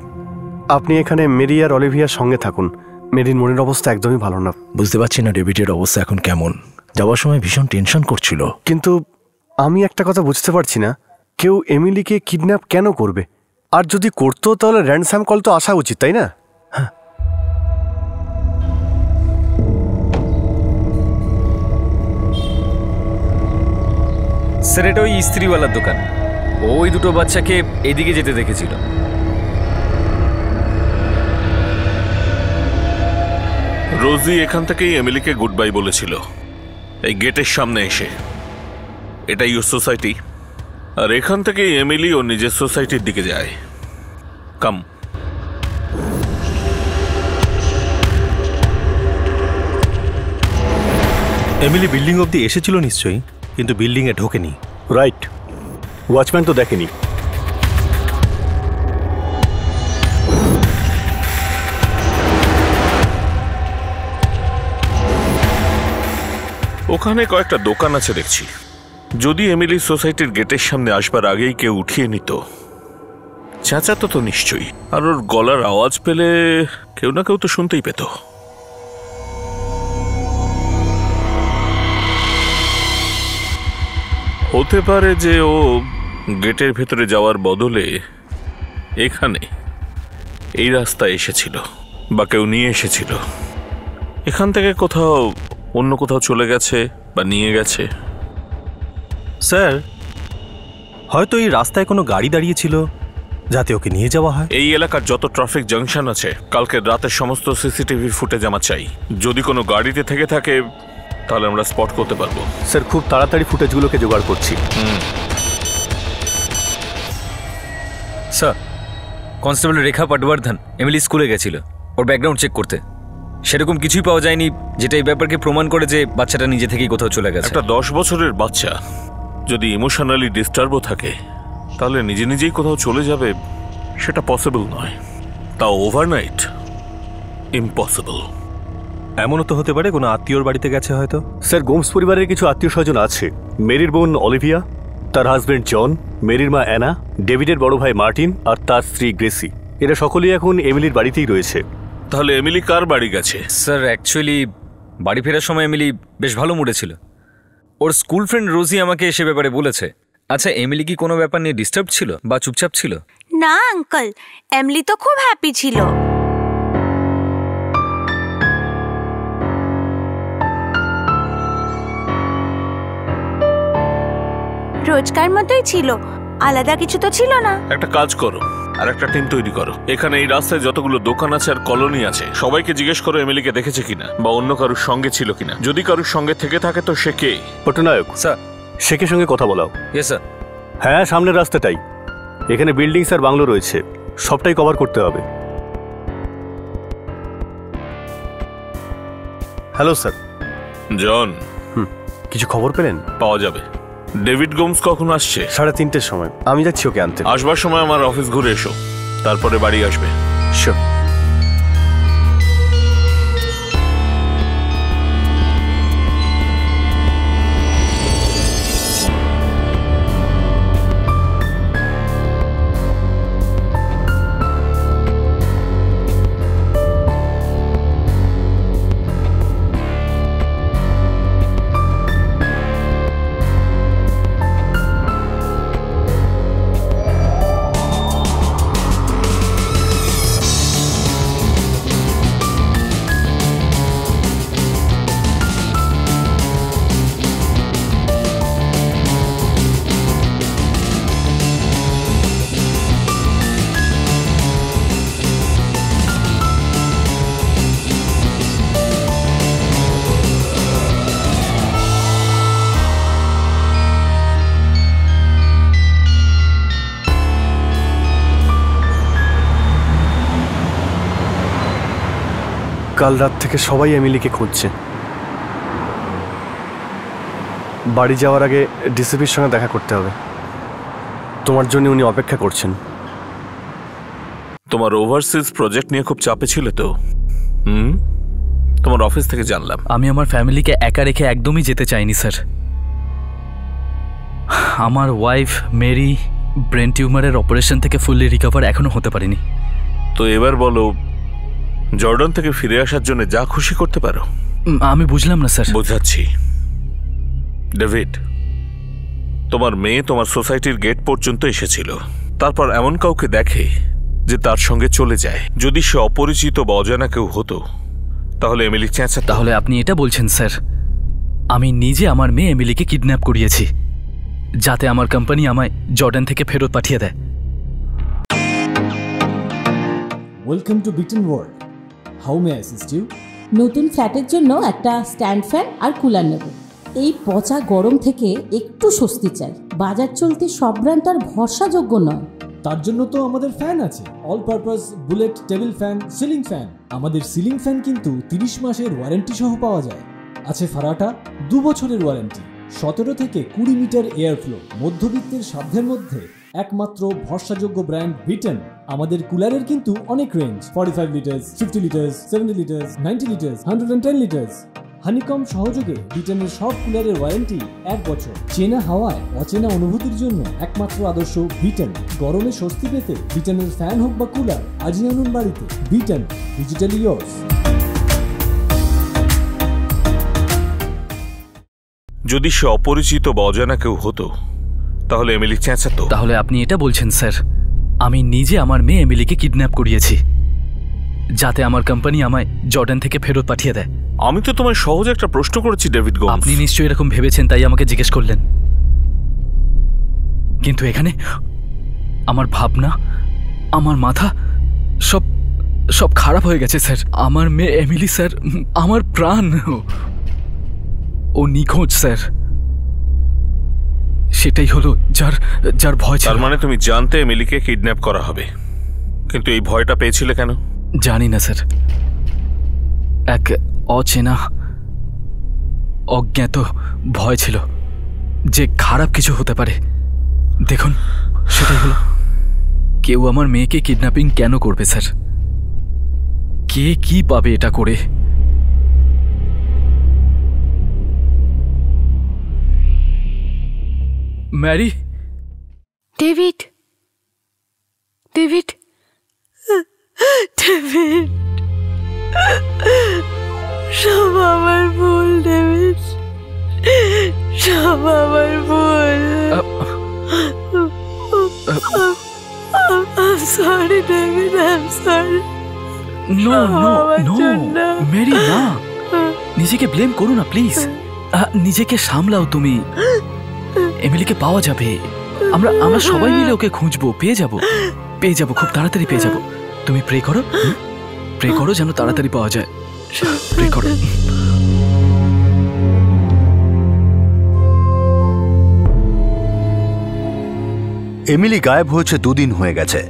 আপনি এখানে মেরি আর অলিভিয়ার সঙ্গে থাকুন। মেরির মনের অবস্থা একদমই ভালো না। বুঝতে পারছি না ডেভিডের অবস্থা এখন কেমন। যাওয়ার সময় ভীষণ টেনশন করছিল। কিন্তু আমি একটা কথা বুঝতে পারছি না, কেউ এমিলিকে কিডন্যাপ কেন করবে? আর যদি করতো তাহলে র্যানসাম কল তো আসা উচিত, তাই না? স্যার, এটা ওই ইস্ত্রিওয়ালার দোকান। ওই দুটো বাচ্চাকে এদিকে যেতে দেখেছিল। রোজি এখান থেকেই এমিলিকে গুড বাই বলেছিল, এই গেটের সামনে এসে। এটাই ওর সোসাইটি, আর এখান থেকেই এমিলি ওর নিজের সোসাইটির দিকে যায়। কাম। এমিলি বিল্ডিং অবধি এসেছিল নিশ্চয়ই, কিন্তু বিল্ডিংয়ে ঢোকেনি। রাইট, ওয়াচম্যান তো দেখেনি। ওখানে কয়েকটা দোকান আছে দেখছি। যদি এমিলি সোসাইটির গেটের সামনে আসবার আগেই কেউ উঠিয়ে নিত, চেঁচাতো তো নিশ্চয়ই। আর ওর গলার আওয়াজ পেলে কেউ না কেউ তো শুনতেই পেত। হতে পারে যে ও গেটের ভেতরে যাওয়ার বদলে এখানে এই রাস্তায় এসেছিল, বা কেউ নিয়ে এসেছিল। এখান থেকে কোথাও অন্য কোথাও চলে গেছে বা নিয়ে গেছে। স্যার, হয়তো এই রাস্তায় কোনো গাড়ি দাঁড়িয়েছিল যাতে ওকে নিয়ে যাওয়া হয়। এই এলাকার যত ট্রাফিক জাংশন আছে, কালকে রাতের সমস্ত সিসিটিভি ফুটেজ আমার চাই। যদি কোনো গাড়িতে থেকে থাকে তাহলে আমরা স্পট করতে পারবো। স্যার, খুব তাড়াতাড়ি ফুটেজগুলোকে জোগাড় করছি। স্যার, কনস্টেবল রেখা পাটবর্ধন এমিলি স্কুলে গেছিল ওর ব্যাকগ্রাউন্ড চেক করতে। সেরকম কিছুই পাওয়া যায়নি যেটা এই ব্যাপারকে প্রমাণ করে যে বাচ্চাটা নিজে থেকেই কোথাও চলে গেছে। একটা 10 বছরের বাচ্চা যদি ইমোশনালি ডিস্টার্বও থাকে, তাহলে নিজে নিজেই কোথাও চলে যাবে সেটা পসিবল নয়। তাও ওভারনাইট, ইম্পসিবল। এমনও তো হতে পারে কোনো আত্মীয়র বাড়িতে গেছে হয়তো। স্যার, গোমস পরিবারের কিছু আত্মীয় স্বজন আছে। মেরির বোন অলিভিয়া, তার হাজবেন্ড জন, মেরির মা অ্যানা, ডেভিডের বড় ভাই মার্টিন আর তার স্ত্রী গ্রেসি। এরা সকলেই এখন এমিলির বাড়িতেই রয়েছে। তাহলে এমিলি কার বাড়ি গেছে? স্যার, অ্যাকচুয়ালি বাড়ি ফেরার সময় এমিলি বেশ ভালো মুডে ছিল। ওর স্কুল ফ্রেন্ড রোজি আমাকে সে ব্যাপারে বলেছে। আচ্ছা, এমিলি কি কোনো ব্যাপার নিয়ে ডিস্টার্ব ছিল বা চুপচাপ ছিল? না আঙ্কেল, এমিলি তো খুব হ্যাপি ছিল। রোজকার মতোই ছিল। আলাদা কিছু তো ছিল না। একটা কাজ করো, আর একটা টিম তৈরি করো। এখানে এই রাস্তায় যতগুলো দোকান আছে আর কলোনি আছে সবাইকে জিজ্ঞেস করো এমিলিকে দেখেছে কিনা বা অন্য কারোর সঙ্গে ছিল কিনা। যদি কারোর সঙ্গে থেকে থাকে তো সে কে? পটনায়ক স্যার, শেখের সঙ্গে কথা বলাও। Yes sir. হ্যাঁ, সামনের রাস্তাটাই। এখানে বিল্ডিংস আর বাংলো রয়েছে, সবটাই কভার করতে হবে। Hello sir. জন, কিছু খবর পেলেন? পাওয়া যাবে। ডেভিড গোমস কখন আসছে? 3:30-এর সময়। আমি যাচ্ছি ওকে আনতে। আসবার সময় আমার অফিস ঘুরে এসো, তারপরে বাড়ি আসবে। শিওর। কাল রাত থেকে সবাই এমিলিকে খুঁজছে। বাড়ি যাওয়ার আগে ডিসিপির সঙ্গে দেখা করতে হবে। তোমার জন্য উনি অপেক্ষা করছেন। তোমার ওভারসিজ প্রজেক্ট নিয়ে খুব চাপে ছিল তো? তোমার অফিস থেকে জানলাম। আমি আমার ফ্যামিলিকে একা রেখে একদমই যেতে চাইনি স্যার। আমার ওয়াইফ মেরি ব্রেন টিউমারের অপারেশন থেকে ফুললি রিকভার এখনো হতে পারেনি। তো এবার বলো, জর্ডান থেকে ফিরে আসার জন্য যা খুশি করতে পারো? আমি বুঝলাম না স্যার। বোঝাচ্ছি। ডেভিড, তোমার মেয়ে তোমার সোসাইটির গেট পর্যন্ত এসেছিল, তারপর এমন কাউকে দেখে যে তার সঙ্গে চলে যায়। যদি সে অপরিচিত বা অজানা কেউ হতো তাহলে এমিলি চেঁচা। তাহলে আপনি এটা বলছেন স্যার আমি নিজে আমার মেয়ে এমিলিকে কিডন্যাপ করিয়েছি যাতে আমার কোম্পানি আমায় জর্ডান থেকে ফেরত পাঠিয়ে দেয়। Welcome to Beaton world. How may I assist you? নতুন ফ্ল্যাটের জন্য একটা স্ট্যান্ড ফ্যান আর কুলার নেব। এই পচা গরম থেকে একটু স্বস্তি চাই। বাজার চলতে সব ব্র্যান্ড তো আর ভরসাযোগ্য নয়। তার জন্য তো আমাদের ফ্যান আছে, all purpose bullet table fan, ceiling fan. আমাদের সিলিং ফ্যান কিন্তু 30 মাসের ওয়ারেন্টি সহ পাওয়া যায়। আছে ফারাটা 2 বছরের ওয়ারেন্টি, 17 থেকে 20 মিটার এয়ার ফ্লো। মধ্যবিত্তের সাধ্যের মধ্যে একমাত্র ভরসাযোগ্য ব্র্যান্ড বিটন। আমাদের কুলারের কিন্তু অনেক range, 45 litres, 50 litres, 70 litres, 90 litres, 110 litres. Honeycomb সহযোগে বিটনের সব কুলারের ওয়ারেন্টি 1 বছর। চেনা হাওয়ায় অচেনা অনুভূতির জন্য একমাত্র আদর্শ বিটন। গরমে স্বস্তি পেতে বিটনের ফ্যান হোক বা কুলার আজই আনুন বাড়িতে। Vuitton, digitally yours. যদি সে অপরিচিত বা অজানা কেউ হতো তাহলে এমিলি চেঁচাতো। তাহলে আপনি এটা বলছেন স্যার আমি নিজে আমার মেয়ে এমিলিকে কিডন্যাপ করিয়েছি যাতে আমার কোম্পানি আমায় জর্ডান থেকে ফেরত পাঠিয়ে দেয়। আমি তো তোমায় সহজ একটা প্রশ্ন করেছি ডেভিড গোমস। আপনি নিশ্চয়ই এরকম ভেবেছেন তাই আমাকে জিজ্ঞেস করলেন, কিন্তু এখানে আমার ভাবনা আমার মাথা সব সব খারাপ হয়ে গেছে স্যার। আমার মেয়ে এমিলি স্যার আমার প্রাণ, ও নিখোঁজ স্যার। সেটাই হলো যার যার ভয় ছিল। তার মানে তুমি জানতে এমিলিকে কিডন্যাপ করা হবে, কিন্তু এই ভয়টা পেয়েছিলে কেন? জানি না স্যার, এক অচেনা অজ্ঞাত ভয় ছিল যে খারাপ কিছু হতে পারে। দেখুন সেটাই হলো। কেউ আমার মেয়েকে কিডন্যাপিং কেন করবে স্যার? কে কি পাবে এটা করে? ম্যারি, ডেভিড, ডেভিড, ডেভিড, সব আমার ভুল ডেভিড, সব আমার ভুল। I'm sorry David, I'm sorry. No, no, no, Mary না, নিজেকে ব্লেম করো না প্লিজ। নিজেকে সামলাও তুমি। এমিলিকে পাওয়া যাবে, আমরা সবাই মিলে ওকে খুঁজবো, পেয়ে যাব, খুব তাড়াতাড়ি পেয়ে যাব। তুমি প্রে করো, প্রে করো যেন তাড়াতাড়ি পাওয়া যায়, প্রে করো। এমিলি গায়েব হয়েছে 2 দিন হয়ে গেছে।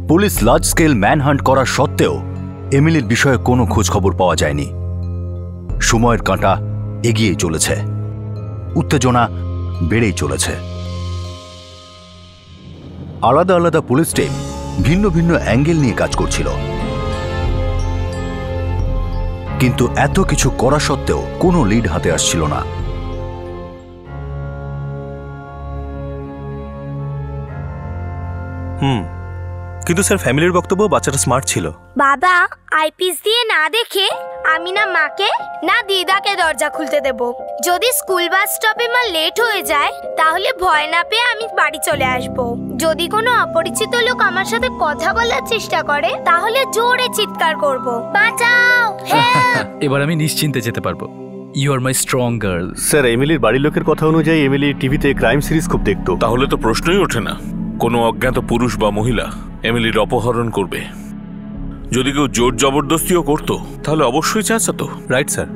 পুলিশ লার্জ স্কেল ম্যানহান্ট করার সত্ত্বেও এমিলির বিষয়ে কোনো খোঁজ খবর পাওয়া যায়নি। সময়ের কাঁটা এগিয়েই চলেছে, উত্তেজনা বেড়েই চলেছে। আলাদা আলাদা পুলিশ টিম ভিন্ন ভিন্ন অ্যাঙ্গেল নিয়ে কাজ করছিল, কিন্তু এত কিছু করা সত্ত্বেও কোনো লিড হাতে আসছিল না। কিন্তু স্যার ফ্যামিলির বক্তব্য বাচ্চাটা স্মার্ট ছিল। বাবা আইপিএস দিয়ে না দেখে আমি না মাকে না দিদাকে দরজা খুলতে দেব। যদি স্কুল বাস স্টপে মা লেট হয়ে যায় তাহলে ভয় না পেয়ে আমি বাড়ি চলে আসব। যদি কোনো অপরিচিত লোক আমার সাথে কথা বলার চেষ্টা করে তাহলে জোরে চিৎকার করব, বাঁচাও, হেল্প। এবার আমি নিশ্চিন্তে যেতে পারবো। You are my strong girl. Sir এমিলির বাড়ির লোকের কথা অনুযায়ী এমিলি টিভিতে ক্রাইম সিরিজ খুব দেখতো। তাহলে তো প্রশ্নই ওঠে না কোনো অজ্ঞাত পুরুষ বা মহিলা এমিলির অপহরণ করবে। যদি কেউ জোর জবরদস্তিও করতো তাহলে অবশ্যই চেঁচাতো। Right sir.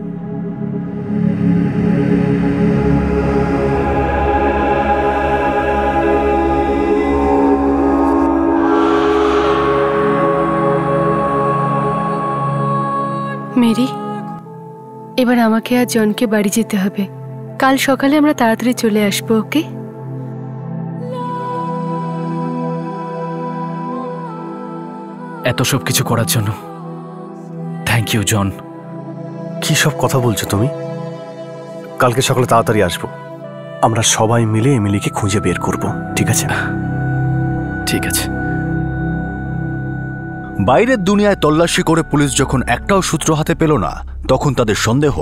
মেরি, এবার আমাকে আর জনকে বাড়ি যেতে হবে। কাল সকালে আমরা তাড়াতাড়ি চলে আসবো, ওকে? এত সব কিছু করার জন্য থ্যাংক ইউ জন। কি সব কথা বলছো তুমি? কালকে সকালে তাড়াতাড়ি আসবো, আমরা সবাই মিলে এমিলিকে খুঁজে বের করব, ঠিক আছে? ঠিক আছে। বাইরের দুনিয়ায় তল্লাশি করে পুলিশ যখন একটাও সূত্র হাতে পেল না, তখন তাদের সন্দেহ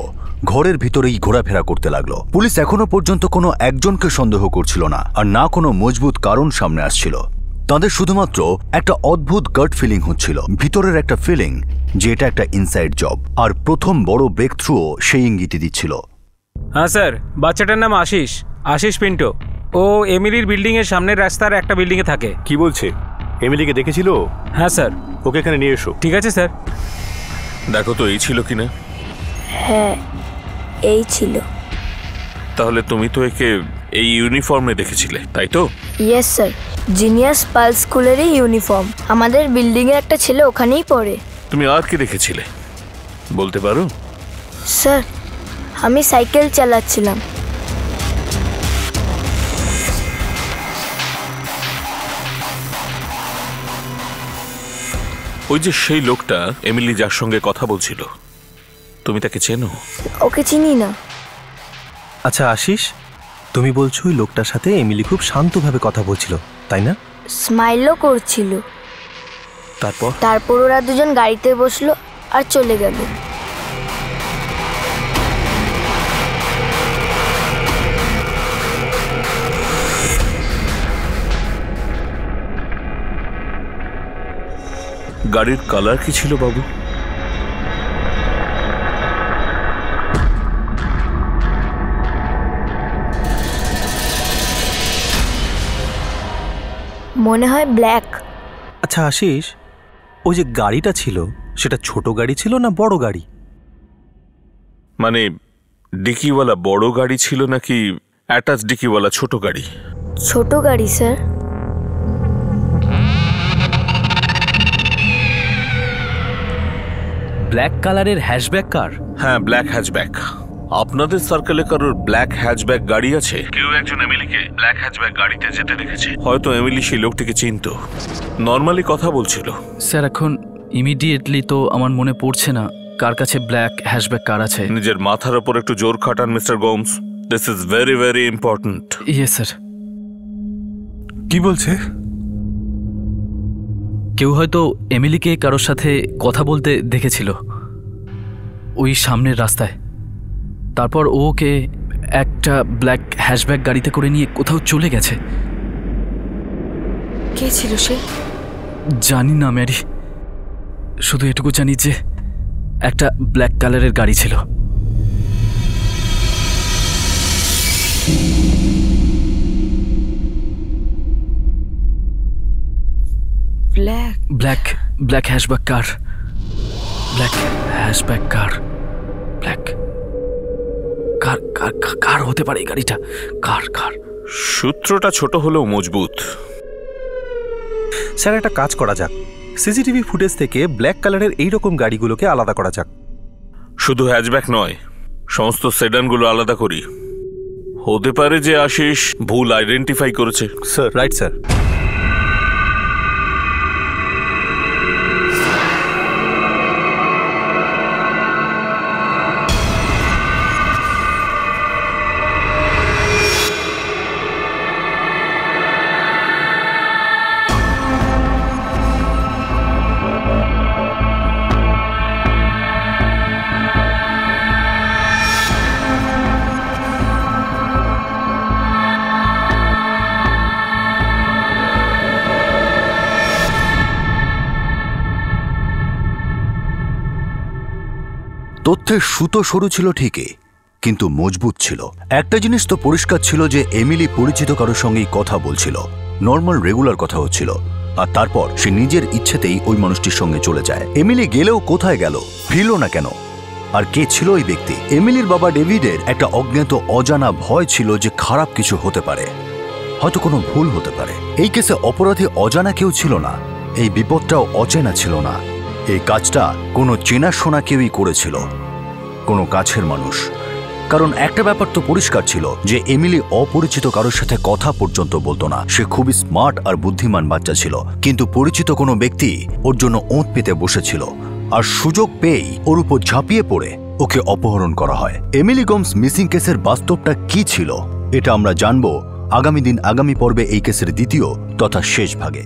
ঘরের ভিতরেই ঘোরাফেরা করতে লাগলো। পুলিশ এখনো পর্যন্ত কোনো একজনকে সন্দেহ করছিল না, আর না কোনো মজবুত কারণ সামনে আসছিল। তাদের শুধুমাত্র একটা অদ্ভুত গাট ফিলিং হচ্ছিল, ভিতরের একটা ফিলিং যে এটা একটা ইনসাইড জব। আর প্রথম বড় ব্রেক থ্রুও সেই ইঙ্গিতই দিচ্ছিল। হ্যাঁ স্যার, বাচ্চাটার নাম আশিস পিন্টো। ও এমিলির বিল্ডিং এর সামনের রাস্তার একটা বিল্ডিং এ থাকে। কি বলছে? এমিলিকে দেখেছিল? হ্যাঁ স্যার। ওকে এখানে নিয়ে এসো। ঠিক আছে স্যার। দেখো তো এই ছিল কিনা। হ্যাঁ এই ছিল। তাহলে তুমি তো একে এই ইউনিফর্মে দেখেছিলে, তাই তো? ইয়েস স্যার, জিনিয়াস পার্ল স্কুলেরই ইউনিফর্ম। আমাদের বিল্ডিং এর একটা ছেলে ওখানেই পড়ে। তুমি আর কি দেখেছিলে বলতে পারো? স্যার আমি সাইকেল চালাচ্ছিলাম। ওই যে সেই লোকটা এমিলি যার সঙ্গে কথা বলছিল, তুমি তাকে চেনো? ওকে চিনি না। আচ্ছা আশিস, তুমি বলছো ওই লোকটার সাথে এমিলি খুব শান্তভাবে কথা বলছিল, তাই না? স্মাইলও করছিল। তারপর ওরা দুজন গাড়িতে বসলো আর চলে গেল। গাড়ির কালার কি ছিল বাবু? মনে হয় ব্ল্যাক। আচ্ছা আশিস, ওই যে গাড়িটা ছিল সেটা ছোট গাড়ি ছিল না বড় গাড়ি? মানে ডিকিওয়ালা বড় গাড়ি ছিল নাকি অ্যাটাচ ডিকিওয়ালা ছোট গাড়ি? ছোট গাড়ি স্যার। ব্ল্যাক কালারের হ্যাশব্যাক কার? হ্যাঁ, ব্ল্যাক হ্যাচব্যাক। আপনাদের সার্কেলে কারোর ব্ল্যাক হ্যাচব্যাক গাড়ি আছে? কেউ একজন এমিলিকে ব্ল্যাক হ্যাচব্যাক গাড়িতে যেতে দেখেছে। হয়তো এমিলি সেই লোকটিকে চিনতো, নর্মালি কথা বলছিল। স্যার এখন ইমিডিয়েটলি তো আমার মনে পড়ছে না কার কাছে ব্ল্যাক হ্যাশব্যাক কার আছে। নিজের মাথার উপর একটু জোর খাটান mister Gomes, this is very very important. Yes sir. কি বলছে? কেউ হয়তো এমিলিকে কারোর সাথে কথা বলতে দেখেছিল ওই সামনের রাস্তায়। তারপর ওকে একটা ব্ল্যাক হ্যাশব্যাক গাড়িতে করে নিয়ে কোথাও চলে গেছে। কে ছিল সে? জানি না ম্যারি, শুধু এটুকু জানি যে একটা ব্ল্যাক কালারের গাড়ি ছিল। ব্ল্যাক হ্যাশব্যাক কার, ব্ল্যাক কার হতে পারে এই গাড়িটা? কার সূত্রটা ছোট হলেও মজবুত। স্যার, একটা কাজ করা যাক, সিসিটিভি ফুটেজ থেকে ব্ল্যাক কালারের এইরকম গাড়িগুলোকে আলাদা করা যাক। শুধু হ্যাচব্যাক নয়, সমস্ত সেডানগুলো আলাদা করি। হতে পারে যে আশিস ভুল আইডেন্টিফাই করেছে। Sir, right sir. তথ্যের সুতো সরু ছিল ঠিকই, কিন্তু মজবুত ছিল। একটা জিনিস তো পরিষ্কার ছিল যে এমিলি পরিচিত কারোর সঙ্গেই কথা বলছিল, নর্মাল রেগুলার কথা হচ্ছিল, আর তারপর সে নিজের ইচ্ছেতেই ওই মানুষটির সঙ্গে চলে যায়। এমিলি গেলেও কোথায় গেল, ফিরল না কেন, আর কে ছিল ওই ব্যক্তি? এমিলির বাবা ডেভিডের একটা অজ্ঞাত অজানা ভয় ছিল যে খারাপ কিছু হতে পারে, হয়তো কোনো ভুল হতে পারে। এই কেসে অপরাধী অজানা কেউ ছিল না, এই বিপদটাও অচেনা ছিল না। এই কাজটা কোনো চেনাশোনা কেউই করেছিল, কোনো কাছের মানুষ। কারণ একটা ব্যাপার তো পরিষ্কার ছিল যে এমিলি অপরিচিত কারোর সাথে কথা পর্যন্ত বলতো না। সে খুবই স্মার্ট আর বুদ্ধিমান বাচ্চা ছিল, কিন্তু পরিচিত কোনো ব্যক্তি ওর জন্য ওঁত পেতে বসেছিল, আর সুযোগ পেয়েই ওর উপর ঝাঁপিয়ে পড়ে ওকে অপহরণ করা হয়। এমিলি গোমস মিসিং কেসের বাস্তবটা কি ছিল এটা আমরা জানবো আগামী পর্বে এই কেসের দ্বিতীয় তথা শেষ ভাগে।